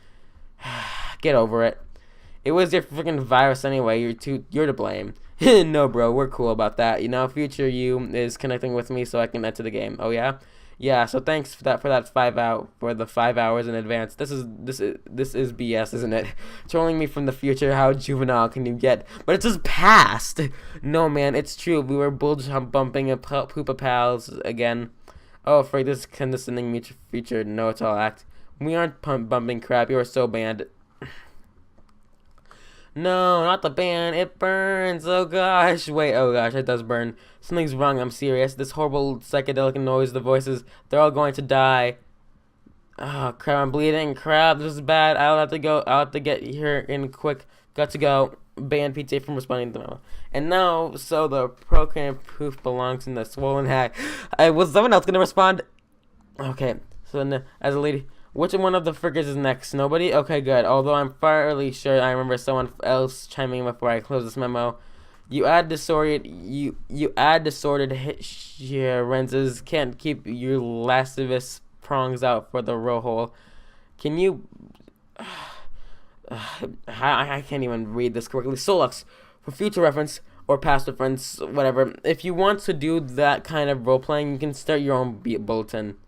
Get over it. It was your freaking virus anyway. You're to blame. No, bro, we're cool about that. You know, future you is connecting with me so I can enter the game. Oh yeah, yeah. So thanks for the 5 hours in advance. This is BS, isn't it? Trolling me from the future. How juvenile can you get? But it's just past. No, man, it's true. We were bull bumping a poop of pals again. Oh, afraid this condescending future. No, it's all act. We aren't bumping crap. You are so banned. No, not the ban. It burns. Oh gosh. Wait. Oh gosh, it does burn. Something's wrong. I'm serious. This horrible psychedelic noise, the voices, they're all going to die. Oh crap, I'm bleeding. Crap, this is bad. I'll have to go. I'll have to get here in quick. Got to go. Ban PTA from responding to them. And now, so the program proof belongs in the swollen hack. Was someone else gonna respond? Okay. So as a lady. Which one of the frickers is next? Nobody? Okay, good. Although I'm fairly sure I remember someone else chiming in before I close this memo. You add disordered lenses. Can't keep your lascivious prongs out for the row hole. Can you? I can't even read this correctly. Solux, for future reference or past reference, whatever. If you want to do that kind of role playing, you can start your own bulletin.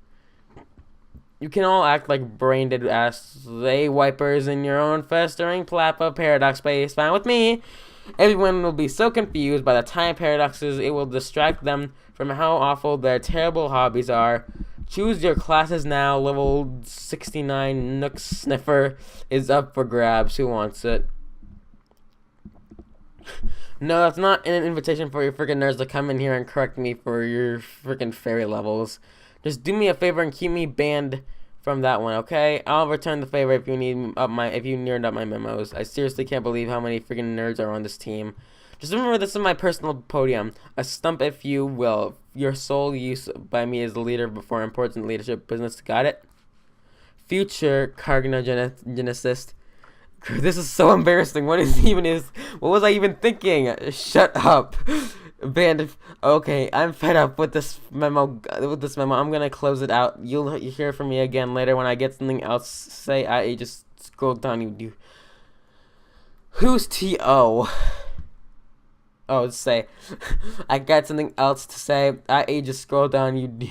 You can all act like brain-dead ass wipers in your own festering plap of paradox space. Fine with me. Everyone will be so confused by the time paradoxes, it will distract them from how awful their terrible hobbies are. Choose your classes now. Level 69 Nook Sniffer is up for grabs. Who wants it? No, that's not an invitation for your freaking nerds to come in here and correct me for your freaking fairy levels. Just do me a favor and keep me banned from that one, okay? I'll return the favor if you nerd up my memos. I seriously can't believe how many freaking nerds are on this team. Just remember, this is my personal podium, a stump if you will. Your sole use by me as the leader before important leadership business. Got it? Future carcinogenicist. This is so embarrassing. What was I even thinking? Shut up. Band. Okay, I'm fed up with this memo. I'm gonna close it out. You'll hear from me again later when I get something else. Say I just scroll down. You. Who's T.O.? Oh, say. I got something else to say. I just scroll down.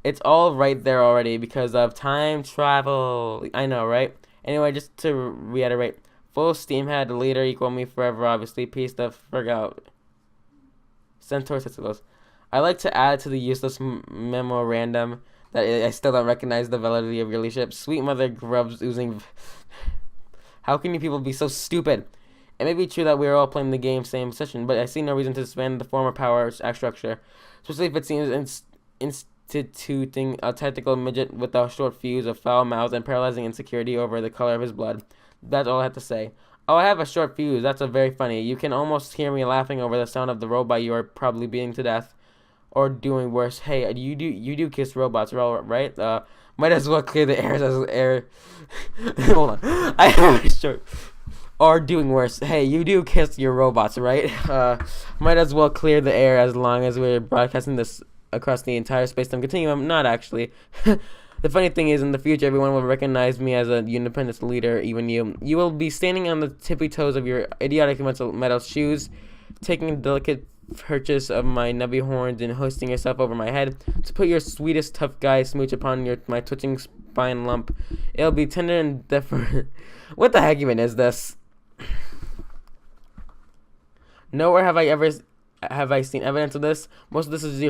It's all right there already because of time travel. I know, right? Anyway, just to reiterate, full steam ahead, leader equal me forever, obviously. Peace the frig out. Centaur Testicles. I like to add to the useless memorandum that I still don't recognize the validity of your leadership. Sweet mother grubs oozing. How can you people be so stupid? It may be true that we are all playing the game same session, but I see no reason to suspend the former power structure, especially if it seems instituting a tactical midget with a short fuse, a foul mouth, and paralyzing insecurity over the color of his blood. That's all I have to say. Oh, I have a short fuse. That's a very funny. You can almost hear me laughing over the sound of the robot you are probably beating to death, or doing worse. Hey, you do kiss robots, right? Might as well clear the air as air. Hold on. I have a short. Or doing worse. Hey, you do kiss your robots, right? Might as well clear the air as long as we're broadcasting this across the entire space-time continuum. Not actually. The funny thing is, in the future, everyone will recognize me as a independent leader, even you. You will be standing on the tippy toes of your idiotic metal shoes, taking a delicate purchase of my nubby horns and hoisting yourself over my head to put your sweetest tough guy smooch upon my twitching spine lump. It'll be tender and deferent. What the heck even is this? Nowhere have I seen evidence of this. Most of this is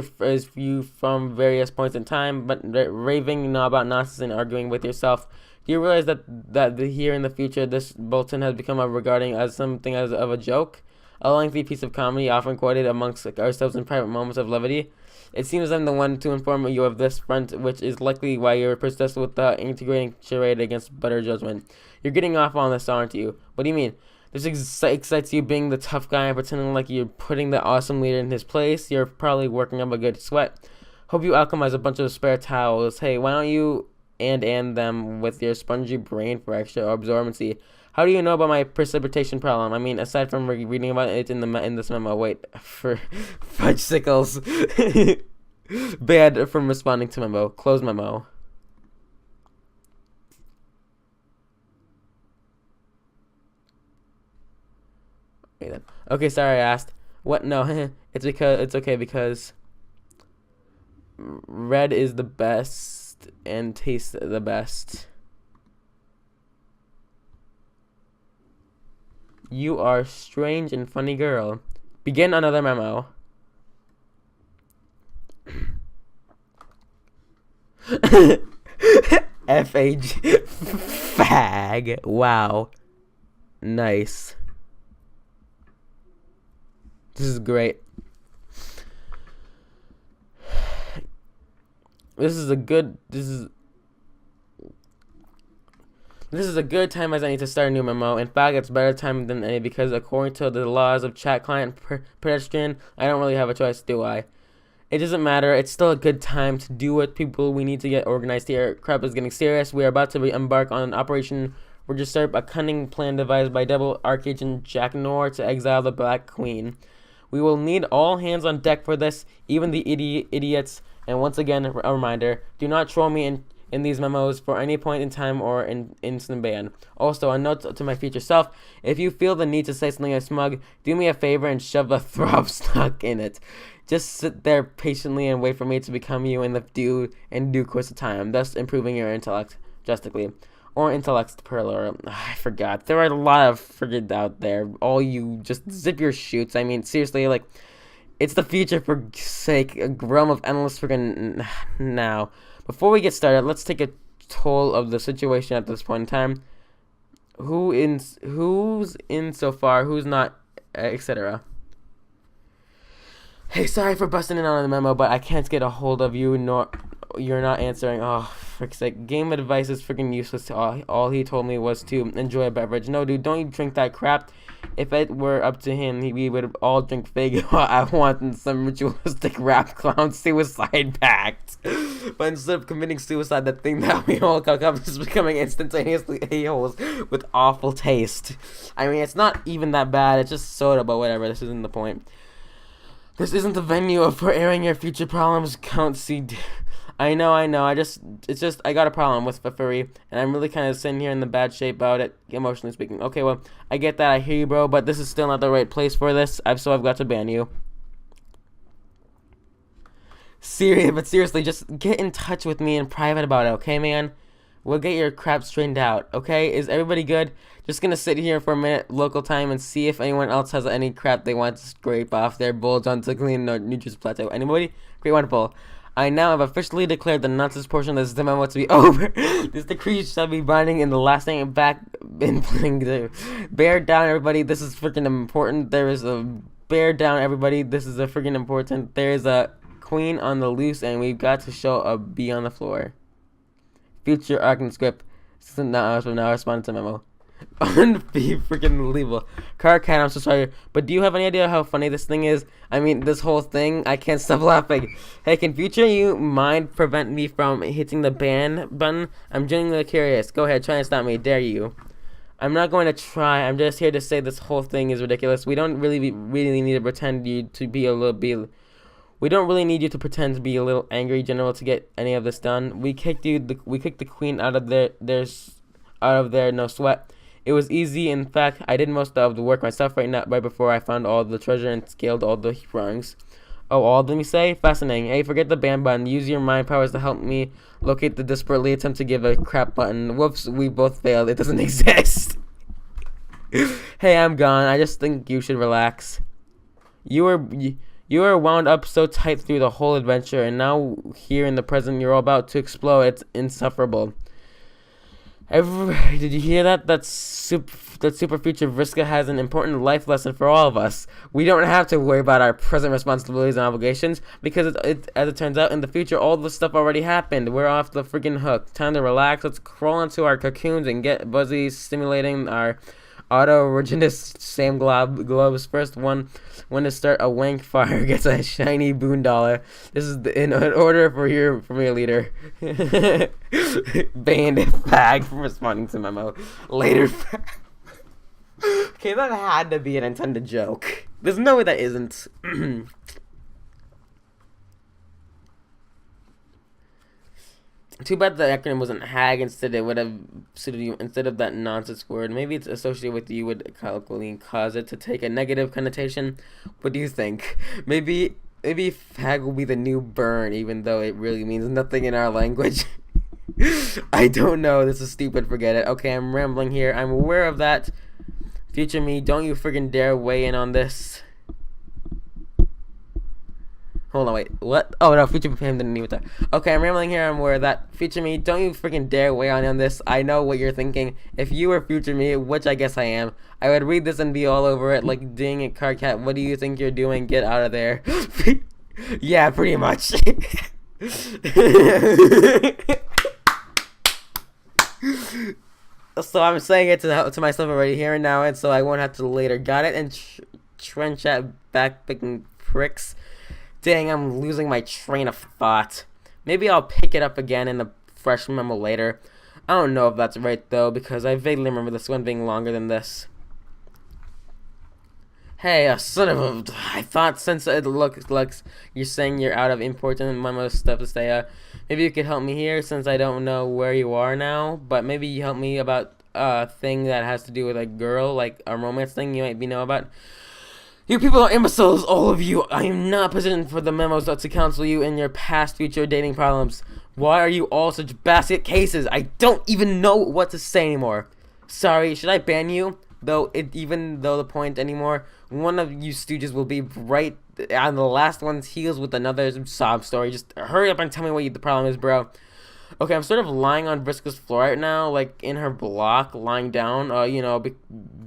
you from various points in time, but raving about nonsense and arguing with yourself. Do you realize that here in the future, this bulletin has become regarding as something as of a joke, a lengthy piece of comedy often quoted amongst ourselves in private moments of levity? It seems I'm the one to inform you of this front, which is likely why you're persistent with the integrating charade against better judgment. You're getting off on this, aren't you? What do you mean? This excites you being the tough guy and pretending like you're putting the awesome leader in his place. You're probably working up a good sweat. Hope you alchemize a bunch of spare towels. Hey, why don't you and them with your spongy brain for extra absorbency? How do you know about my precipitation problem? I mean, aside from reading about it in this memo. Wait, for fudge sickles. Banned from responding to memo. Close memo. Okay, sorry I asked. What? No, it's okay because red is the best and tastes the best. You are a strange and funny girl. Begin another memo. FH fag. Wow. Nice. This is great. This is a good time as any to start a new memo. In fact, it's better time than any because according to the laws of chat client pedestrian, I don't really have a choice, do I? It doesn't matter. It's still a good time to do it, people. We need to get organized here. Crap is getting serious. We are about to embark on an Operation Register, a cunning plan devised by Double Archagent Jack Nor to exile the Black Queen. We will need all hands on deck for this, even the idiots. And once again, a reminder, do not troll me in these memos for any point in time or in instant ban. Also, a note to my future self, if you feel the need to say something smug, do me a favor and shove a throb stuck in it. Just sit there patiently and wait for me to become you in due course of time, thus improving your intellect drastically. Or intellect perler. I forgot. There are a lot of friggin' out there. All you just zip your shoots. I mean, seriously, like, it's the future for sake. A realm of endless friggin' now. Before we get started, let's take a toll of the situation at this point in time. Who's in so far? Who's not etc. Hey, sorry for busting in on the memo, but I can't get a hold of you, nor you're not answering. Oh, frick's sake. Game advice is freaking useless to all he told me was to enjoy a beverage. No, dude, don't you drink that crap. If it were up to him, we would all drink fig. I want some ritualistic rap clown suicide pact. But instead of committing suicide, the thing that we all cook up is becoming instantaneously a-holes with awful taste. I mean, it's not even that bad. It's just soda, but whatever. This isn't the point. This isn't the venue for airing your future problems, Count C. I know. I got a problem with furry, and I'm really kind of sitting here in the bad shape about it, emotionally speaking. Okay, well, I get that, I hear you, bro, but this is still not the right place for this, so I've got to ban you. Seriously, just get in touch with me in private about it, okay, man? We'll get your crap straightened out, okay? Is everybody good? Just gonna sit here for a minute, local time, and see if anyone else has any crap they want to scrape off their bulge onto clean New Jersey plateau. Anybody? Great, wonderful. I now have officially declared the nonsense portion of this memo to be over. This decree shall be binding in the lasting back in playing the bear down, everybody. This is freaking important. There is a bear down, everybody. This is a freaking important. There is a queen on the loose, and we've got to show a bee on the floor. Future arc script. Now responding to memo. Be freaking unbelievable. Cat, I'm so sorry, but do you have any idea how funny this thing is? I mean, this whole thing, I can't stop laughing. Hey, can future you mind prevent me from hitting the ban button? I'm genuinely curious. Go ahead, try and stop me. Dare you. I'm not going to try. I'm just here to say this whole thing is ridiculous. We don't really need to pretend you to be a little We don't really need you to pretend to be a little angry, General, to get any of this done. We kicked the queen out of there, no sweat. It was easy. In fact, I did most of the work myself right before I found all the treasure and scaled all the rungs. Oh, all of them, you say? Fascinating. Hey, forget the ban button. Use your mind powers to help me locate the desperately attempt to give a crap button. Whoops, we both failed. It doesn't exist. Hey, I'm gone. I just think you should relax. You were wound up so tight through the whole adventure, and now here in the present, you're about to explode. It's insufferable. Did you hear that? That super future Vriska has an important life lesson for all of us. We don't have to worry about our present responsibilities and obligations because, as it turns out, in the future, all this stuff already happened. We're off the freaking hook. Time to relax. Let's crawl into our cocoons and get buzzy, stimulating our autoerogenous Sam Globe's first one when to start a wank fire gets a shiny boondollar. This is in order for your leader. Banned fag for responding to memo. Later fag. Okay, that had to be an intended joke. There's no way that isn't. Too bad the acronym wasn't HAG. Instead, it would have suited you instead of that nonsense word. Maybe it's associated with you would calculating cause it to take a negative connotation. What do you think? Maybe fag will be the new burn, even though it really means nothing in our language. I don't know. This is stupid. Forget it. Okay, I'm rambling here. I'm aware of that. Future me, don't you friggin' dare weigh in on this. Hold on, wait, what? Oh, no, future him didn't even talk. Okay, I'm rambling here. I'm aware of that. Future me, don't you freaking dare weigh on this. I know what you're thinking. If you were future me, which I guess I am, I would read this and be all over it like, dang it, Cat, what do you think you're doing? Get out of there. Yeah, pretty much. So I'm saying it to myself already here and now, and so I won't have to later. Got it? And trench at back-picking pricks. Dang, I'm losing my train of thought. Maybe I'll pick it up again in a fresh memo later. I don't know if that's right, though, because I vaguely remember this one being longer than this. Hey, son of a... I thought since it looks you're saying you're out of important memo stuff to say, maybe you could help me here since I don't know where you are now, but maybe you help me about a thing that has to do with a girl, like a romance thing you might know about. You people are imbeciles, all of you. I am not positioned for the memos to counsel you in your past, future dating problems. Why are you all such basket cases? I don't even know what to say anymore. Sorry, should I ban you? Even though the point anymore, one of you stooges will be right on the last one's heels with another sob story. Just hurry up and tell me what the problem is, bro. Okay, I'm sort of lying on Vriska's floor right now, like in her block, lying down.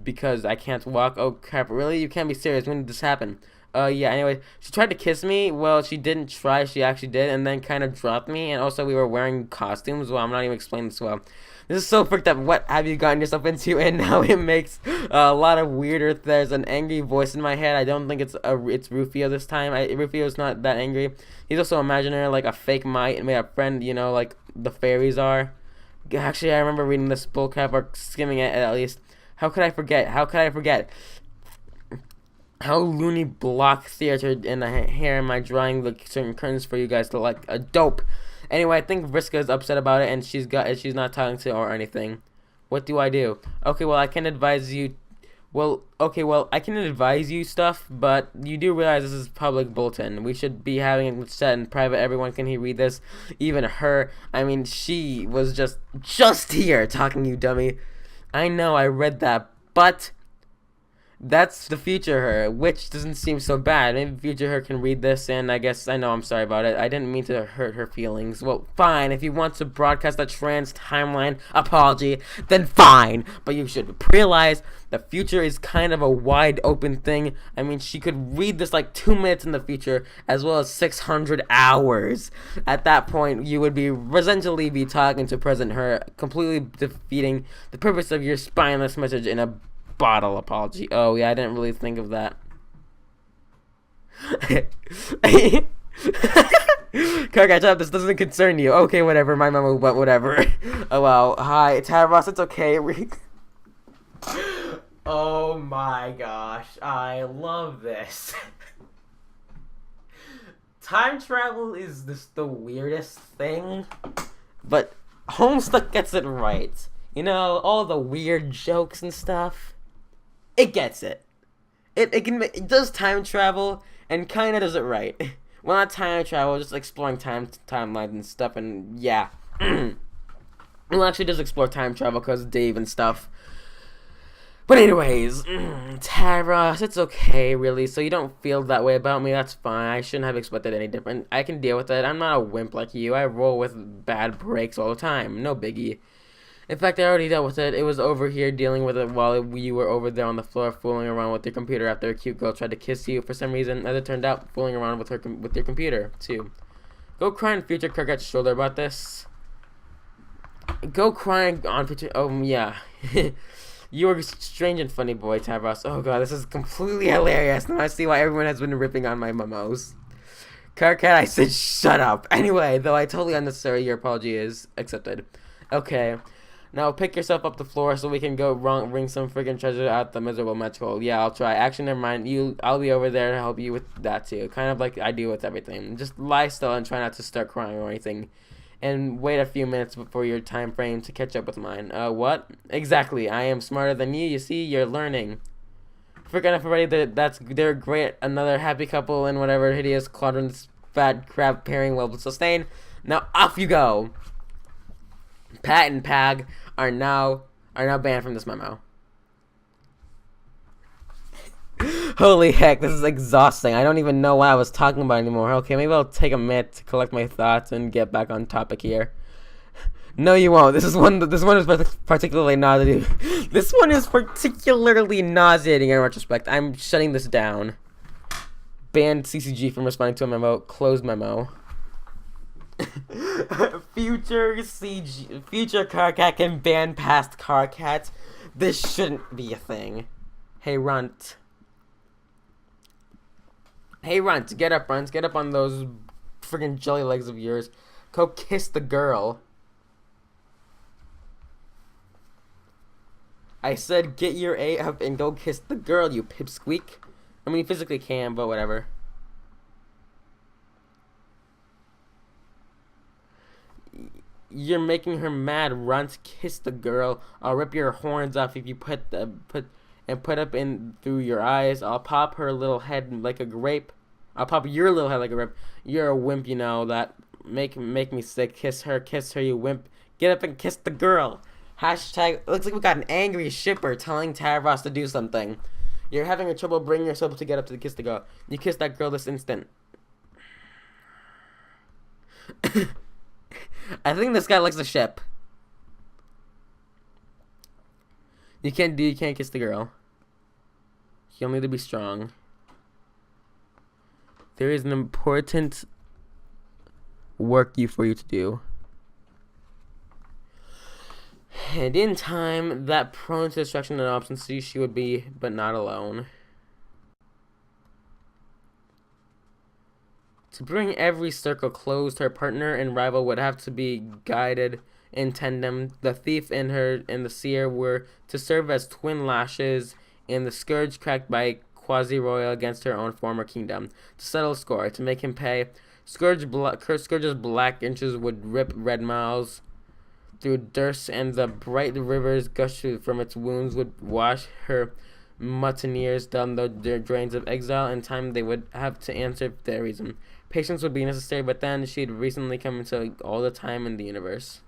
Because I can't walk. Oh crap! Really? You can't be serious. When did this happen? Yeah. Anyway, she tried to kiss me. Well, she didn't try. She actually did, and then kind of dropped me. And also, we were wearing costumes. Well, I'm not even explaining this well. This is so freaked up. What have you gotten yourself into? And now it makes a lot of weirder. There's an angry voice in my head. I don't think it's Rufio this time. Rufio's not that angry. He's also imaginary, like a fake mite and made a friend. Like the fairies are. Actually, I remember reading this bullcrap or skimming it at least. How could I forget? How could I forget? How loony block theater in the hair am I drawing the certain curtains for you guys to like a dope. Anyway, I think Vriska is upset about it and she's not talking to or anything. What do I do? Okay, well I can advise you. I can advise you stuff, but you do realize this is public bulletin. We should be having it set in private. Everyone can read this, even her. I mean, she was just here talking, you dummy. I know, I read that, but that's the future her, which doesn't seem so bad. Maybe future her can read this, and I guess I know I'm sorry about it. I didn't mean to hurt her feelings. Well, fine. If you want to broadcast a trans timeline apology, then fine. But you should realize the future is kind of a wide open thing. I mean, she could read this like 2 minutes in the future, as well as 600 hours. At that point, you would essentially be talking to present her, completely defeating the purpose of your spineless message in a bottle apology. Oh yeah, I didn't really think of that. Catch up, this doesn't concern you. Okay, whatever, my memo, but whatever. Oh wow. Hi, Tavros, it's okay. Oh my gosh, I love this. Time travel is the weirdest thing, but Homestuck gets it right. All the weird jokes and stuff. It gets it. It does time travel and kind of does it right. Well, not time travel, just exploring timelines and stuff, and yeah. Well, actually, does explore time travel because Dave and stuff. But anyways, Tara, it's okay, really. So you don't feel that way about me, that's fine. I shouldn't have expected any different. I can deal with it. I'm not a wimp like you. I roll with bad breaks all the time. No biggie. In fact, I already dealt with it. It was over here dealing with it while you were over there on the floor fooling around with your computer after a cute girl tried to kiss you for some reason. As it turned out, fooling around with your computer, too. Go cry on future Kirkat's shoulder about this. Go crying on future... Oh, yeah. You are a strange and funny boy, Tavros. Oh, God, this is completely hilarious. Now I see why everyone has been ripping on my memos. Kirkat, I said shut up. Anyway, though I totally unnecessary, your apology is accepted. Okay. Now pick yourself up the floor so we can go bring some freaking treasure out the miserable magical. Yeah, I'll try. Actually, never mind. I'll be over there to help you with that too. Kind of like I do with everything. Just lie still and try not to start crying or anything. And wait a few minutes before your time frame to catch up with mine. What? Exactly. I am smarter than you. You see, you're learning. Forget everybody they're great. Another happy couple in whatever hideous quadrant's fat crap pairing will sustain. Now off you go. Pat and Pag are now banned from this memo. Holy heck, this is exhausting. I don't even know what I was talking about anymore. Okay, maybe I'll take a minute to collect my thoughts and get back on topic here. No, you won't. This one is particularly nauseating. This one is particularly nauseating in retrospect. I'm shutting this down. Banned CCG from responding to a memo. Closed memo. Future Carcat can ban past Carcat. This shouldn't be a thing. Hey Runt, get up, Runt. Get up on those friggin' jelly legs of yours. Go kiss the girl. I said get your A up and go kiss the girl, you pipsqueak. I mean, you physically can, but whatever. You're making her mad, Runt. Kiss the girl. I'll rip your horns off if you put up in through your eyes. I'll pop her little head like a grape. I'll pop your little head like a grape. You're a wimp, you know that. Make me sick. Kiss her, you wimp. Get up and kiss the girl. Hashtag. Looks like we got an angry shipper telling Tavros to do something. You're having trouble bringing yourself to get up to kiss the girl. You kiss that girl this instant. I think this guy likes the ship. You can't kiss the girl. You'll need to be strong. There is an important work for you to do. And in time, that prone to destruction and obstinacy she would be, but not alone. To bring every circle closed, her partner and rival would have to be guided in tandem. The thief and the seer were to serve as twin lashes, and the scourge cracked by Quasi-Royal against her own former kingdom. To settle score, to make him pay, Scourge's black inches would rip red miles through Durst, and the bright rivers gushing from its wounds would wash her mutineers down the drains of exile. In time, they would have to answer their reason. Patience would be necessary, but then she'd recently come into all the time in the universe.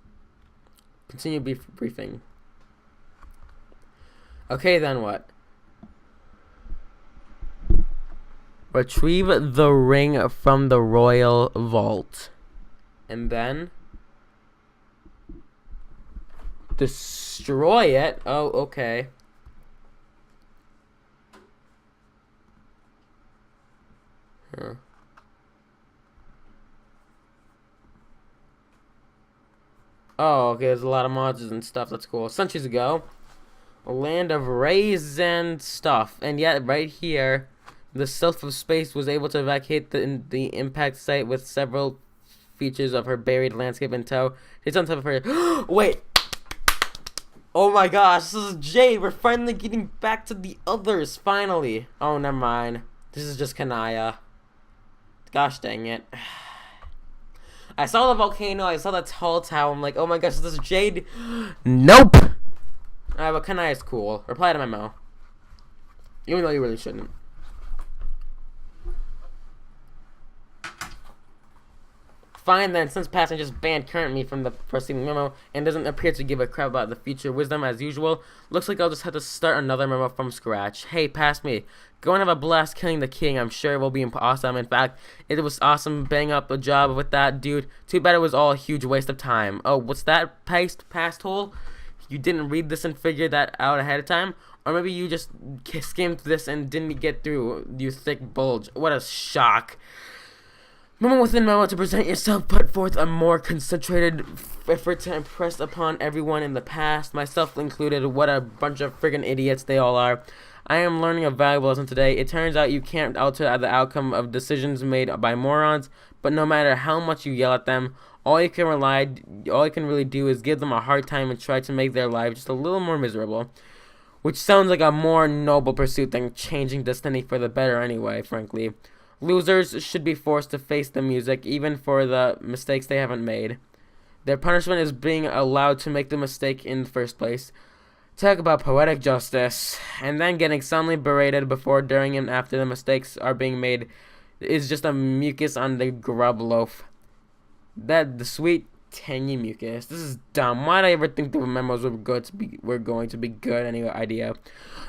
Continue briefing. Okay, then what? Retrieve the ring from the royal vault. And then destroy it. Oh, okay. Huh. Oh, okay, there's a lot of mods and stuff. That's cool. Centuries ago, a land of rays and stuff. And yet, right here, the Sylph of Space was able to evacuate the impact site with several features of her buried landscape in tow. It's on top of her. Wait! Oh my gosh, this is Jade. We're finally getting back to the others, finally. Oh, never mind. This is just Kanaya. Gosh dang it. I saw the volcano, I saw the tall tower, I'm like, oh my gosh, is this Jade? Nope! Alright, but Kanaya's cool. Reply to my memo. Even though you really shouldn't. Fine then, since Passing just banned current me from the preceding memo and doesn't appear to give a crap about the future wisdom as usual, looks like I'll just have to start another memo from scratch. Hey, pass me. Go and have a blast killing the king. I'm sure it will be awesome. In fact, it was awesome bang up a job with that dude. Too bad it was all a huge waste of time. Oh, what's that past hole? You didn't read this and figure that out ahead of time? Or maybe you just skimmed this and didn't get through, you thick bulge. What a shock. Moment within moment to present yourself, put forth a more concentrated effort to impress upon everyone in the past, myself included. What a bunch of friggin' idiots they all are. I am learning a valuable lesson today. It turns out you can't alter the outcome of decisions made by morons, but no matter how much you yell at them, all you can really do is give them a hard time and try to make their lives just a little more miserable. Which sounds like a more noble pursuit than changing destiny for the better anyway, frankly. Losers should be forced to face the music, even for the mistakes they haven't made. Their punishment is being allowed to make the mistake in the first place. Talk about poetic justice. And then getting soundly berated before, during, and after the mistakes are being made is just a mucus on the grub loaf. The sweet, tangy mucus. This is dumb. Why did I ever think the memos were going to be good idea?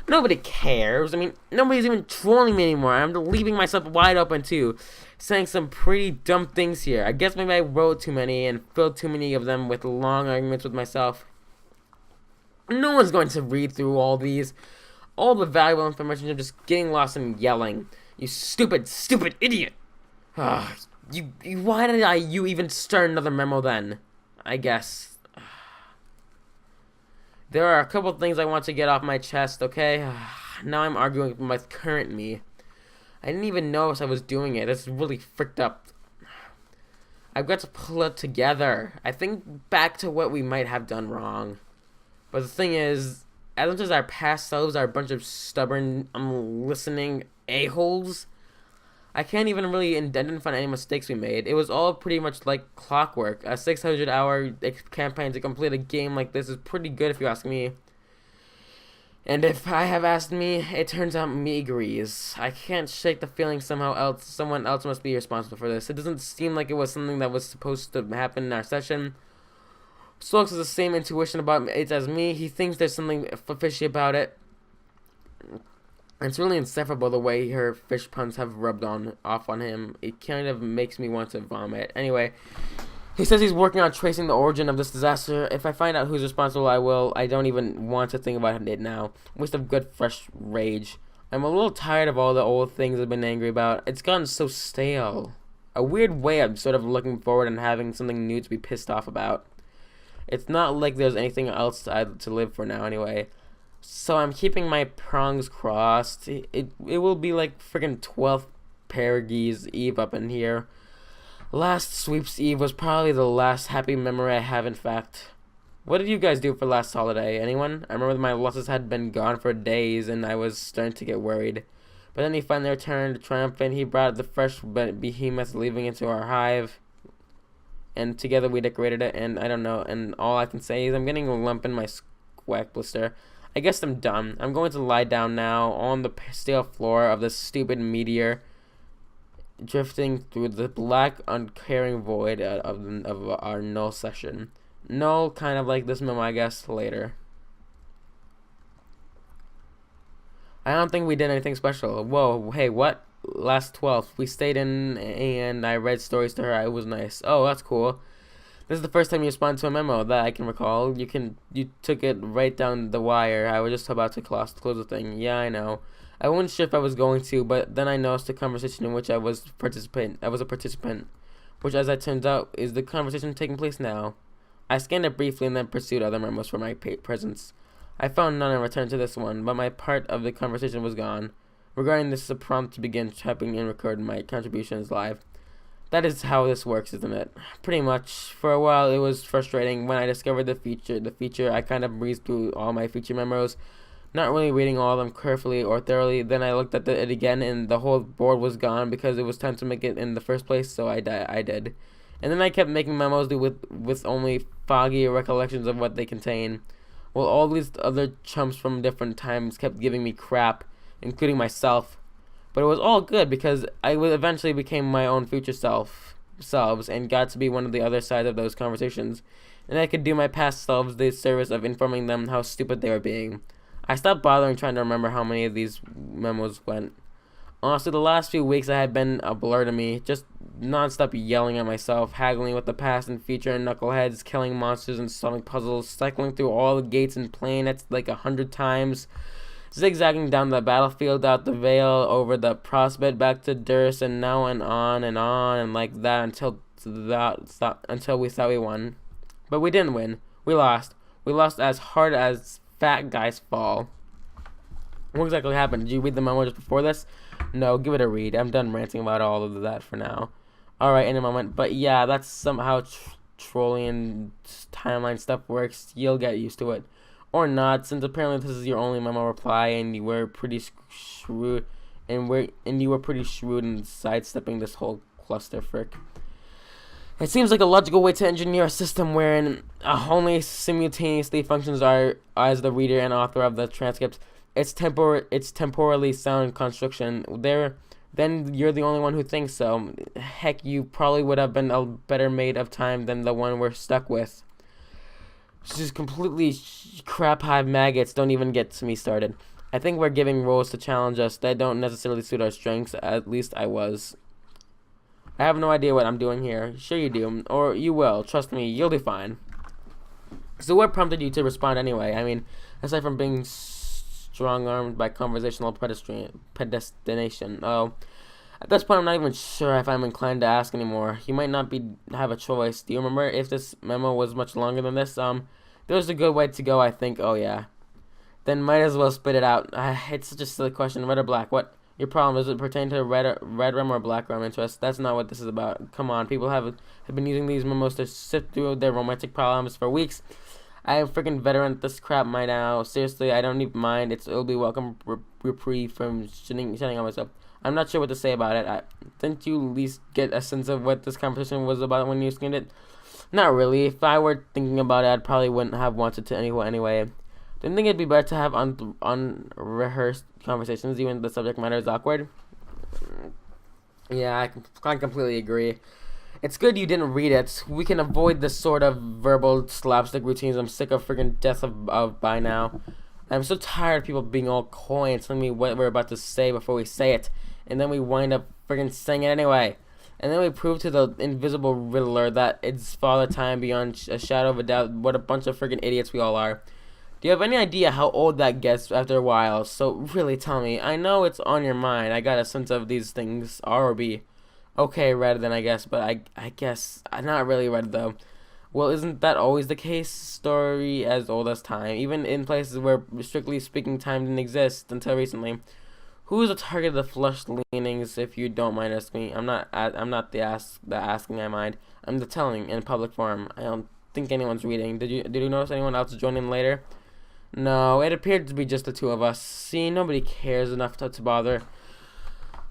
Nobody cares. I mean, nobody's even trolling me anymore. I'm leaving myself wide open too, saying some pretty dumb things here. I guess maybe I wrote too many and filled too many of them with long arguments with myself. No one's going to read through all these. All the valuable information are just getting lost and yelling. You stupid, stupid idiot. Why did you even start another memo then? I guess. There are a couple things I want to get off my chest, okay? Now I'm arguing with my current me. I didn't even notice I was doing it. It's really fricked up. I've got to pull it together. I think back to what we might have done wrong. But the thing is, as much as our past selves are a bunch of stubborn, unlistening a-holes, I can't even really identify any mistakes we made. It was all pretty much like clockwork. A 600-hour campaign to complete a game like this is pretty good if you ask me. And if I have asked me, it turns out me agrees. I can't shake the feeling someone else must be responsible for this. It doesn't seem like it was something that was supposed to happen in our session. Stokes has the same intuition about it as me. He thinks there's something fishy about it. It's really insufferable the way her fish puns have rubbed off on him. It kind of makes me want to vomit. Anyway, He says he's working on tracing the origin of this disaster. If I find out who's responsible, I will. I don't even want to think about it now. Waste of good, fresh rage. I'm a little tired of all the old things I've been angry about. It's gotten so stale. A weird way I'm sort of looking forward and having something new to be pissed off about. It's not like there's anything else to live for now anyway. So I'm keeping my prongs crossed. It will be like friggin' 12th Perig's Eve up in here. Last Sweeps Eve was probably the last happy memory I have, in fact. What did you guys do for last holiday? Anyone? I remember my losses had been gone for days and I was starting to get worried. But then he finally returned triumphant. He brought the fresh behemoth leaving into our hive. And together we decorated it, and I don't know. And all I can say is I'm getting a lump in my squack blister. I guess I'm done. I'm going to lie down now on the stale floor of this stupid meteor, drifting through the black, uncaring void of our null session. Null, kind of like this memo, I guess, later. I don't think we did anything special. Whoa, hey, what? Last 12th, we stayed in and I read stories to her. It was nice. Oh, that's cool. This is the first time you responded to a memo that I can recall. You took it right down the wire. I was just about to close the thing. Yeah, I know. I wasn't sure if I was going to, but then I noticed a conversation in which I was a participant, which, as it turns out, is the conversation taking place now. I scanned it briefly and then pursued other memos for my presence. I found none and returned to this one, but my part of the conversation was gone. Regarding this, a prompt to begin typing and record my contributions live. That is how this works, isn't it? Pretty much. For a while, it was frustrating. When I discovered the feature, I kind of breezed through all my feature memos, not really reading all of them carefully or thoroughly. Then I looked at it again, and the whole board was gone because it was time to make it in the first place, so I did. And then I kept making memos with only foggy recollections of what they contain. Well, all these other chumps from different times kept giving me crap, including myself. But it was all good because I eventually became my own future selves and got to be one of the other sides of those conversations. And I could do my past selves the service of informing them how stupid they were being. I stopped bothering trying to remember how many of these memos went. Honestly, the last few weeks I had been a blur to me, just non-stop yelling at myself, haggling with the past and future and knuckleheads, killing monsters and solving puzzles, cycling through all the gates and playing it like 100 times, zigzagging down the battlefield, out the Vale, over the prospect, back to Durst, and now and on and like that until we thought we won. But we didn't win. We lost. We lost as hard as fat guys fall. What exactly happened? Did you read the memo just before this? No, give it a read. I'm done ranting about all of that for now. Alright, in a moment. But yeah, that's somehow trolling timeline stuff works. You'll get used to it. Or not, since apparently this is your only memo reply and you were pretty shrewd in sidestepping this whole cluster frick. It seems like a logical way to engineer a system wherein only simultaneously functions are as the reader and author of the transcript. It's temporally sound construction. Then you're the only one who thinks so. Heck, you probably would have been a better mate of time than the one we're stuck with. Just completely crap hive maggots. Don't even get me started. I think we're giving roles to challenge us that don't necessarily suit our strengths. At least I was. I have no idea what I'm doing here. Sure you do. Or you will. Trust me, you'll be fine. So what prompted you to respond anyway? I mean, aside from being strong-armed by conversational predestination. Oh, at this point I'm not even sure if I'm inclined to ask anymore. You might not have a choice. Do you remember if this memo was much longer than this? There's a good way to go, I think. Oh yeah. Then might as well spit it out. It's such a silly question. Red or black? What? Your problem, does it pertain to red rum or black rum interest? That's not what this is about. Come on, people have been using these memos to sift through their romantic problems for weeks. I am freaking veteran at this crap by now. Seriously, I don't even mind. It'll be welcome reprieve from shitting on myself. I'm not sure what to say about it. Didn't you at least get a sense of what this conversation was about when you scanned it? Not really. If I were thinking about it, I probably wouldn't have wanted to anyway. Didn't think it'd be better to have unrehearsed conversations, even if the subject matter is awkward? Yeah, I completely agree. It's good you didn't read it. We can avoid this sort of verbal slapstick routines I'm sick of freaking death of by now. I'm so tired of people being all coy and telling me what we're about to say before we say it, and then we wind up freaking saying it anyway. And then we proved to the invisible Riddler that it's Father Time beyond a shadow of a doubt. What a bunch of freaking idiots we all are. Do you have any idea how old that gets after a while? So really tell me. I know it's on your mind. I got a sense of these things are or be. Okay, red then I guess, but I guess I'm not really red though. Well, isn't that always the case? Story as old as time, even in places where strictly speaking time didn't exist until recently. Who is the target of the flushed leanings? If you don't mind asking me, I'm not the asking I mind. I'm the telling in public forum. I don't think anyone's reading. Did you notice anyone else joining later? No, it appeared to be just the two of us. See, nobody cares enough to bother.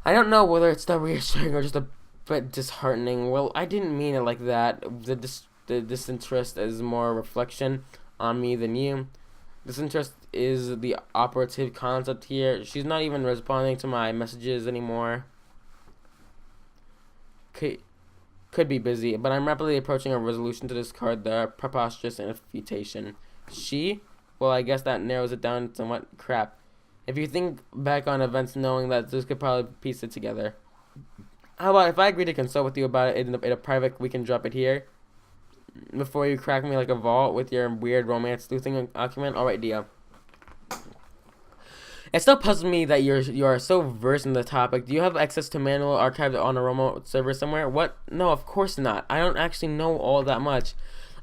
I don't know whether it's that reassuring or just a bit disheartening. Well, I didn't mean it like that. The disinterest is more a reflection on me than you. Disinterest is the operative concept here. She's not even responding to my messages anymore. Could be busy, but I'm rapidly approaching a resolution to discard the preposterous invitation. She? Well, I guess that narrows it down somewhat. Crap. If you think back on events knowing that this could probably piece it together. How about if I agree to consult with you about it in a private, we can drop it here? Before you crack me like a vault with your weird romance sleuthing argument? Alright, deal. It still puzzles me that you are so versed in the topic. Do you have access to manual archived on a remote server somewhere? What? No, of course not. I don't actually know all that much.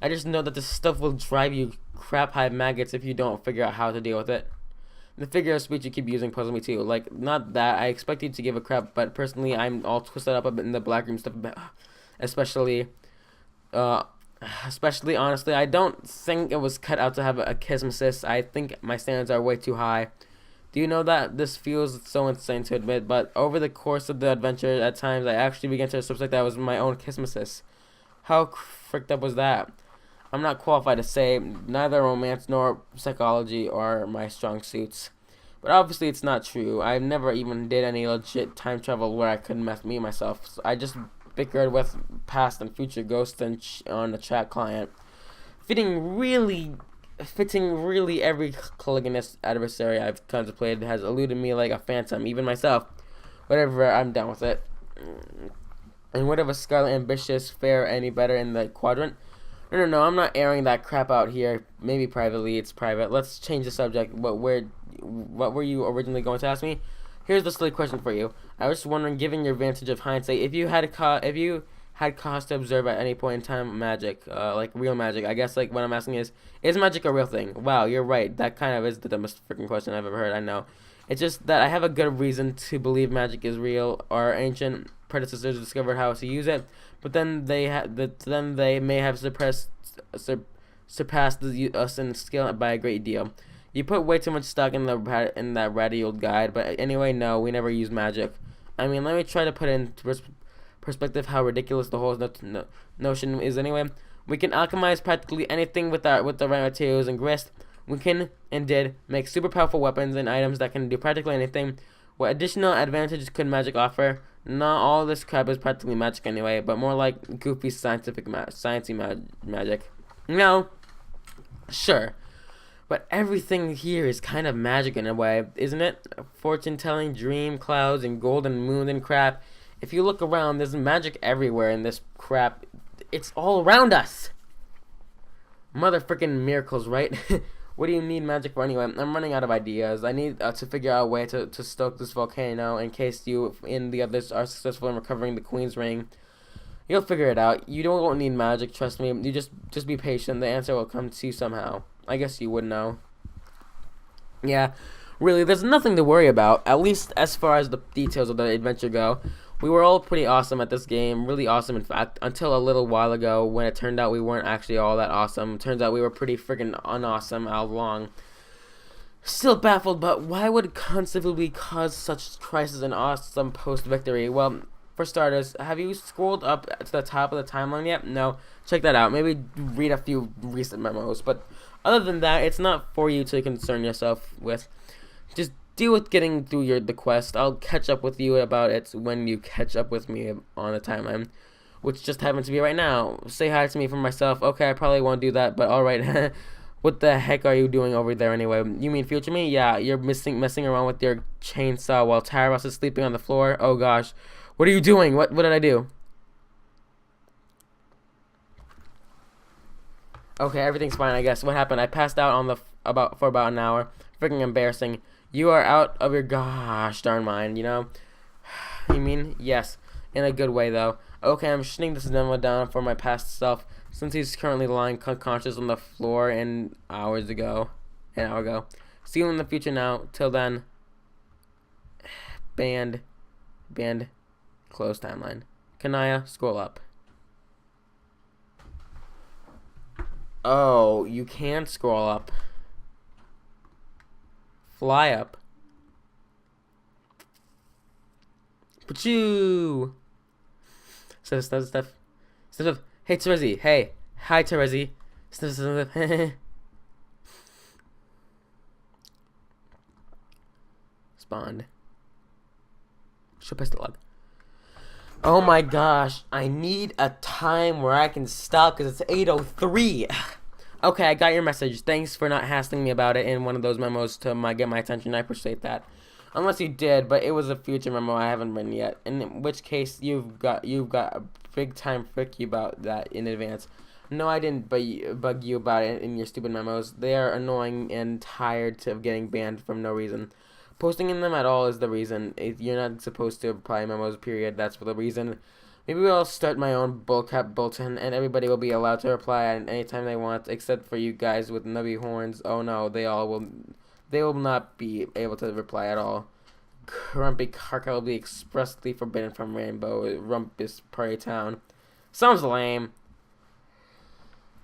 I just know that this stuff will drive you crap hive maggots if you don't figure out how to deal with it. The figure of speech you keep using puzzles me too. Like, not that I expect you to give a crap, but personally, I'm all twisted up in the black room stuff. Especially, honestly, I don't think it was cut out to have a kismesis. I think my standards are way too high. Do you know that this feels so insane to admit, but over the course of the adventure, at times I actually began to suspect that I was my own kismesis. How fricked up was that? I'm not qualified to say. Neither romance nor psychology are my strong suits. But obviously it's not true. I never even did any legit time travel where I couldn't meet myself. So I just bickered with past and future ghosts on the chat client. Fitting really every colligonous adversary I've contemplated has eluded me like a phantom, even myself. Whatever, I'm done with it. And whatever Scarlet Ambitious fare any better in the quadrant? No, I'm not airing that crap out here. Maybe privately, it's private. Let's change the subject. What were you originally going to ask me? Here's the silly question for you. I was just wondering, given your vantage of hindsight, if you had cause to observe at any point in time magic, like real magic. I guess like what I'm asking is magic a real thing? Wow, you're right. That kind of is the dumbest freaking question I've ever heard. I know. It's just that I have a good reason to believe magic is real. Our ancient predecessors discovered how to use it, but then they may have surpassed us in skill by a great deal. You put way too much stock in that ratty old guide, but anyway, no, we never use magic. I mean, let me try to put into perspective how ridiculous the whole notion is. Anyway, we can alchemize practically anything with the right materials and grist. We can and did make super powerful weapons and items that can do practically anything. What additional advantages could magic offer? Not all this crap is practically magic anyway, but more like goofy sciencey magic. No, sure, but everything here is kind of magic in a way, isn't it? Fortune telling, dream clouds, and golden moon and crap. If you look around, there's magic everywhere in this crap. It's all around us. Mother freaking miracles, right? What do you need magic for anyway? I'm running out of ideas. I need to figure out a way to stoke this volcano in case you and the others are successful in recovering the Queen's Ring. You'll figure it out. You don't need magic, trust me. You just be patient. The answer will come to you somehow. I guess you would know. Yeah, really, there's nothing to worry about, at least as far as the details of the adventure go. We were all pretty awesome at this game, really awesome in fact, until a little while ago when it turned out we weren't actually all that awesome. Turns out we were pretty freaking unawesome all along. Still baffled, but why would conceivably cause such crisis and awesome post-victory? Well, for starters, have you scrolled up to the top of the timeline yet? No, check that out. Maybe read a few recent memos, but other than that, it's not for you to concern yourself with. Just deal with getting through the quest. I'll catch up with you about it when you catch up with me on the timeline, which just happens to be right now. Say hi to me for myself. Okay, I probably won't do that, but alright. What the heck are you doing over there anyway? You mean future me? Yeah, you're messing around with your chainsaw while Taros is sleeping on the floor? Oh gosh. What are you doing? What did I do? Okay, everything's fine, I guess. What happened? I passed out on the for about an hour. Freaking embarrassing. You are out of your gosh darn mind, you know? You mean? Yes. In a good way, though. Okay, I'm shutting this demo down for my past self, since he's currently lying unconscious on the floor an hour ago. See you in the future now. Till then, band, close timeline. Kanaya, scroll up. Oh, you can scroll up. Fly up. Pachoo! Stuff. Hey, Terezi. Hey. Hi, Terezi. Stuff. Spawned. Show pistol log. Oh my gosh. I need a time where I can stop because it's 8:03. Okay, I got your message. Thanks for not hassling me about it in one of those memos to get my attention. I appreciate that. Unless you did, but it was a future memo I haven't written yet. In which case, you've got a big time frick you about that in advance. No, I didn't bug you about it in your stupid memos. They are annoying and tired of getting banned from no reason. Posting in them at all is the reason. If you're not supposed to reply memos, period. That's for the reason. Maybe I'll start my own bullcrap bulletin, and everybody will be allowed to reply at any time they want, except for you guys with nubby horns. Oh no, they will not be able to reply at all. Grumpy Karka will be expressly forbidden from Rainbow Rumpus Prairie Town. Sounds lame.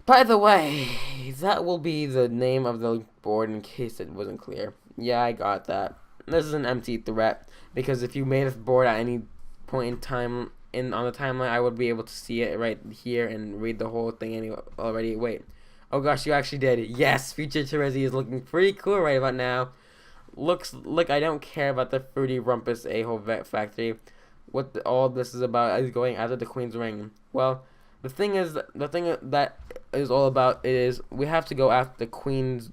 By the way, that will be the name of the board in case it wasn't clear. Yeah, I got that. This is an empty threat, because if you made a board at any point in time on the timeline, I would be able to see it right here and read the whole thing already. Wait. Oh gosh, you actually did. Yes, Future Terezi is looking pretty cool right about now. Look, I don't care about the Fruity Rumpus a-hole vet factory. What all this is about is going after the Queen's Ring. Well, the thing that is all about is we have to go after the Queen's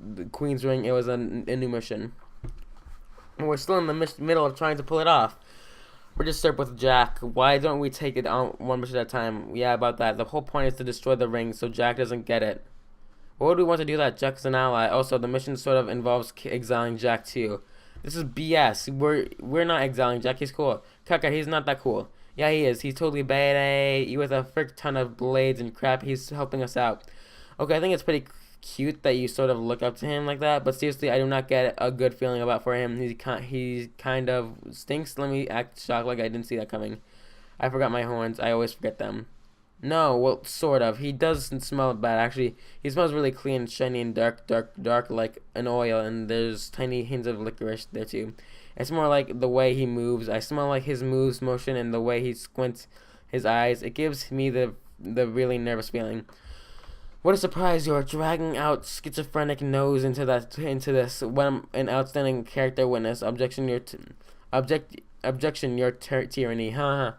Ring. It was a new mission. And we're still in the middle of trying to pull it off. We're just start with Jack. Why don't we take it on one mission at a time? Yeah, about that. The whole point is to destroy the ring so Jack doesn't get it. Why would we want to do that? Jack's an ally. Also, the mission sort of involves exiling Jack too. This is BS. We're not exiling Jack. He's cool. Kaka, he's not that cool. Yeah, he is. He's totally badass. With a frick ton of blades and crap, he's helping us out. Okay, I think it's pretty cute that you sort of look up to him like that. But seriously, I do not get a good feeling for him. He kind of stinks. Let me act shocked like I didn't see that coming. I forgot my horns. I always forget them. No, well, sort of. He doesn't smell bad, actually. He smells really clean, shiny, and dark like an oil, and there's tiny hints of licorice there, too. It's more like the way he moves. I smell like his motion and the way he squints his eyes. It gives me the really nervous feeling. What a surprise, you're dragging out schizophrenic nose into this. What an outstanding character witness. Objection, your tyranny. Haha.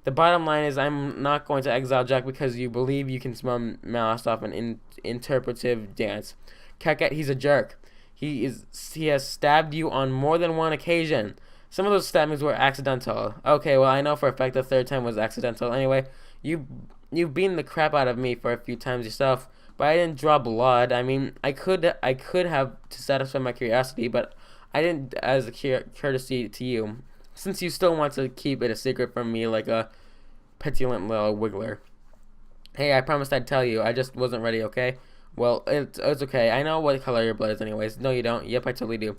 The bottom line is I'm not going to exile Jack because you believe you can smell malice off an interpretive dance. Kakat, he's a jerk. He has stabbed you on more than one occasion. Some of those stabbings were accidental. Okay, well, I know for a fact the third time was accidental. Anyway, you've beaten the crap out of me for a few times yourself, but I didn't draw blood. I mean, I could have to satisfy my curiosity, but I didn't as a courtesy to you. Since you still want to keep it a secret from me like a petulant little wiggler. Hey, I promised I'd tell you. I just wasn't ready, okay? Well, it's okay. I know what color your blood is anyways. No, you don't. Yep, I totally do.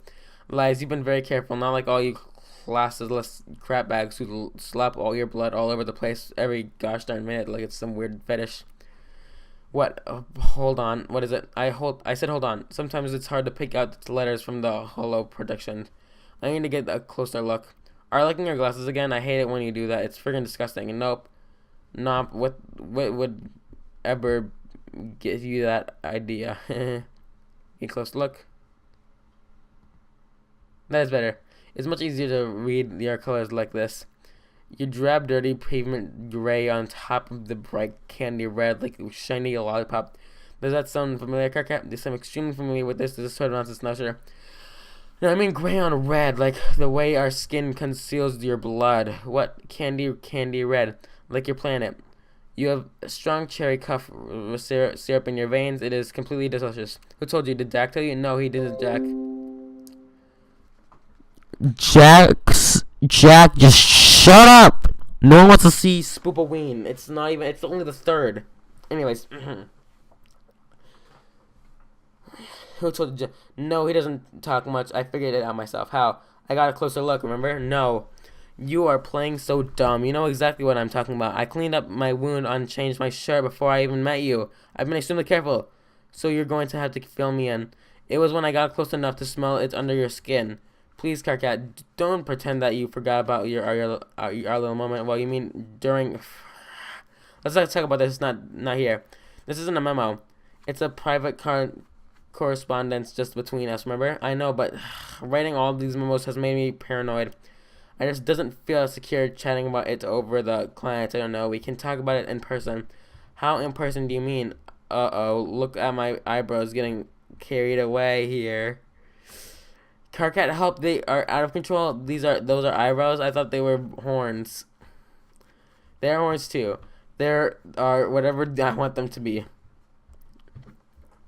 Lies, you've been very careful. Not like all you classless crapbags who slap all your blood all over the place every gosh darn minute like it's some weird fetish. What? Hold on. What is it? I said hold on. Sometimes it's hard to pick out the letters from the hollow production. I need to get a closer look. Are you liking your glasses again? I hate it when you do that. It's friggin' disgusting. And nope. What would ever give you that idea? Get a close look. That is better. It's much easier to read your colors like this. You drab, dirty pavement gray on top of the bright candy red like shiny lollipop. Does that sound familiar, Karkat? Yes, I'm extremely familiar with this. This is sort of nonsense now, sure. No, I mean gray on red, like the way our skin conceals your blood. What? Candy red, like your planet. You have strong cherry cough with syrup in your veins. It is completely delicious. Who told you? Did Jack tell you? No, he didn't, Jack. Jack, just shut up. No one wants to see. Spoopaween. It's not even. It's only the third. Anyways. Who told you? No, he doesn't talk much. I figured it out myself. How? I got a closer look, remember? No. You are playing so dumb. You know exactly what I'm talking about. I cleaned up my wound and changed my shirt before I even met you. I've been extremely careful. So you're going to have to fill me in. It was when I got close enough to smell it under your skin. Please, Karkat, don't pretend that you forgot about our little moment. Well, you mean during... Let's not talk about this. It's not here. This isn't a memo. It's a private correspondence just between us, remember? I know, but writing all these memos has made me paranoid. I just doesn't feel secure chatting about it over the client. I don't know. We can talk about it in person. How in person do you mean? Uh-oh. Look at my eyebrows getting carried away here. Karkat, help. They are out of control. Those are eyebrows? I thought they were horns. They're horns too. There are whatever I want them to be.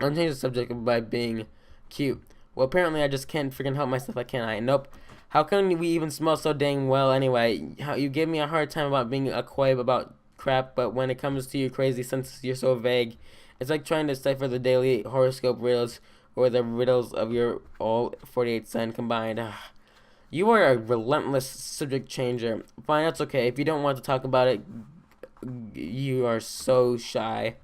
I'm changing the subject by being cute. Well, apparently I just can't freaking help myself, can't I? Nope. How can we even smell so dang well anyway? You give me a hard time about being a quabe about crap, but when it comes to your crazy senses, you're so vague. It's like trying to decipher the daily horoscope riddles or the riddles of your all 48 sign combined. You are a relentless subject changer. Fine, that's okay. If you don't want to talk about it, you are so shy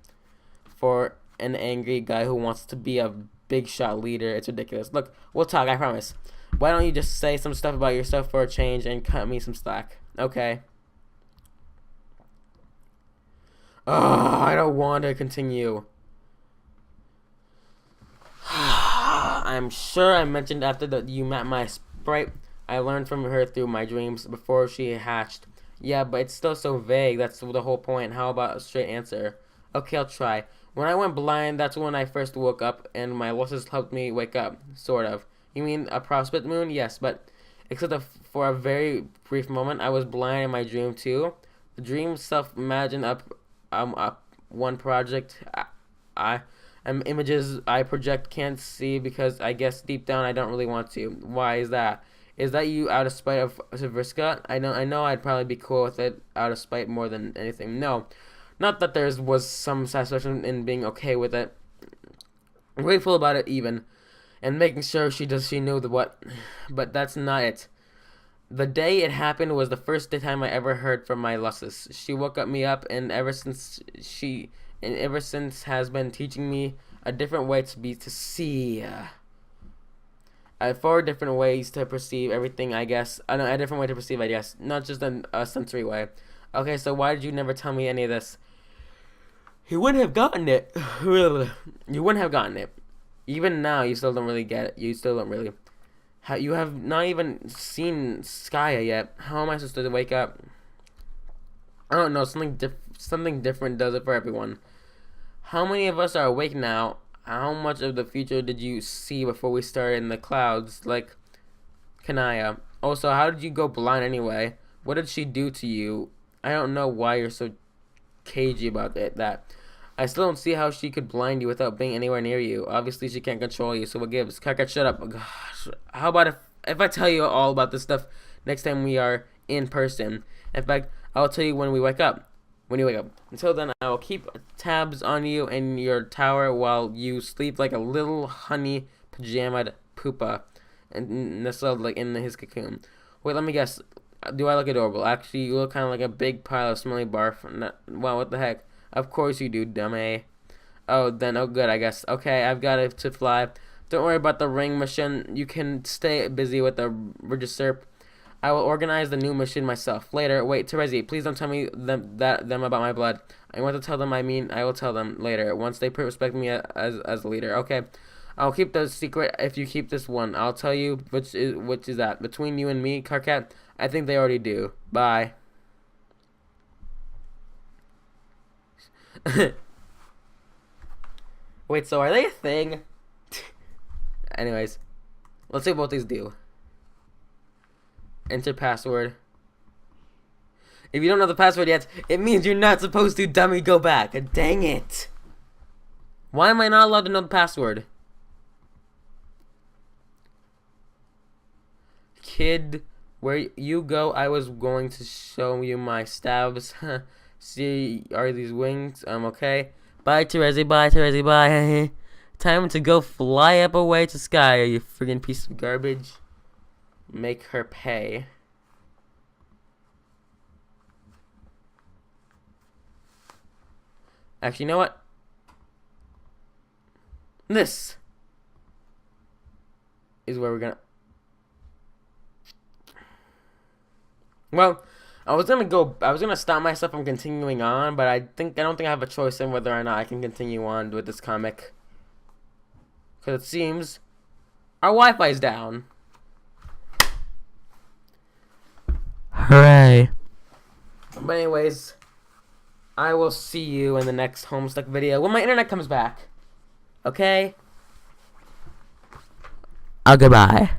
for an angry guy who wants to be a big shot leader. It's ridiculous. Look, we'll talk, I promise. Why don't you just say some stuff about yourself for a change and cut me some slack? Okay. I don't want to continue. I'm sure I mentioned after that you met my sprite. I learned from her through my dreams before she hatched. Yeah, but it's still so vague. That's the whole point. How about a straight answer? Okay, I'll try. When I went blind, that's when I first woke up, and my losses helped me wake up, sort of. You mean a prospect moon? Yes, but except for a very brief moment, I was blind in my dream too. The dream self-imagined up one project. I images I project can't see because I guess deep down I don't really want to. Why is that? Is that you out of spite of Savriska? I know I'd probably be cool with it out of spite more than anything. No. Not that there was some satisfaction in being okay with it. I'm grateful about it even. And making sure she knew the what. But that's not it. The day it happened was the first time I ever heard from my Lussus. She woke me up and ever since has been teaching me a different way to see. 4 different ways to perceive everything, I guess. A different way to perceive, I guess. Not just a sensory way. Okay, so why did you never tell me any of this? You wouldn't have gotten it. You wouldn't have gotten it. Even now, you still don't really get it. You still don't really. You have not even seen Skya yet. How am I supposed to wake up? I don't know. Something different does it for everyone. How many of us are awake now? How much of the future did you see before we started in the clouds? Like, Kanaya. Also, how did you go blind anyway? What did she do to you? I don't know why you're so cagey about that. I still don't see how she could blind you without being anywhere near you. Obviously, she can't control you, so what gives? Kakat, shut up. Gosh. How about if I tell you all about this stuff next time we are in person? In fact, I'll tell you when we wake up. When you wake up. Until then, I will keep tabs on you and your tower while you sleep like a little honey pajamaed pupa and nestled like in his cocoon. Wait, let me guess. Do I look adorable? Actually, you look kind of like a big pile of smelly barf. Wow, what the heck? Of course you do, dummy. Oh, good, I guess. Okay, I've got it to fly. Don't worry about the ring mission. You can stay busy with the register. I will organize the new mission myself. Later, wait, Terezi, please don't tell me them about my blood. I want to tell them, I will tell them later, once they respect me as a leader. Okay, I'll keep the secret if you keep this one. I'll tell you which is that. Between you and me, Karkat, I think they already do. Bye. Wait, so are they a thing? Anyways, let's see what these do. Enter password. If you don't know the password yet, it means you're not supposed to, dummy. Go back. Dang it. Why am I not allowed to know the password? Kid, where you go, I was going to show you my stabs. See, are these wings? Okay. Bye, Terezi. Bye, Terezi. Bye. Time to go fly up away to sky, you friggin' piece of garbage. Make her pay. Actually, you know what? This is where we're gonna... Well, I was gonna stop myself from continuing on, but I don't think I have a choice in whether or not I can continue on with this comic. Because it seems our Wi-Fi's down. Hooray. But anyways, I will see you in the next Homestuck video when my internet comes back. Okay? Goodbye.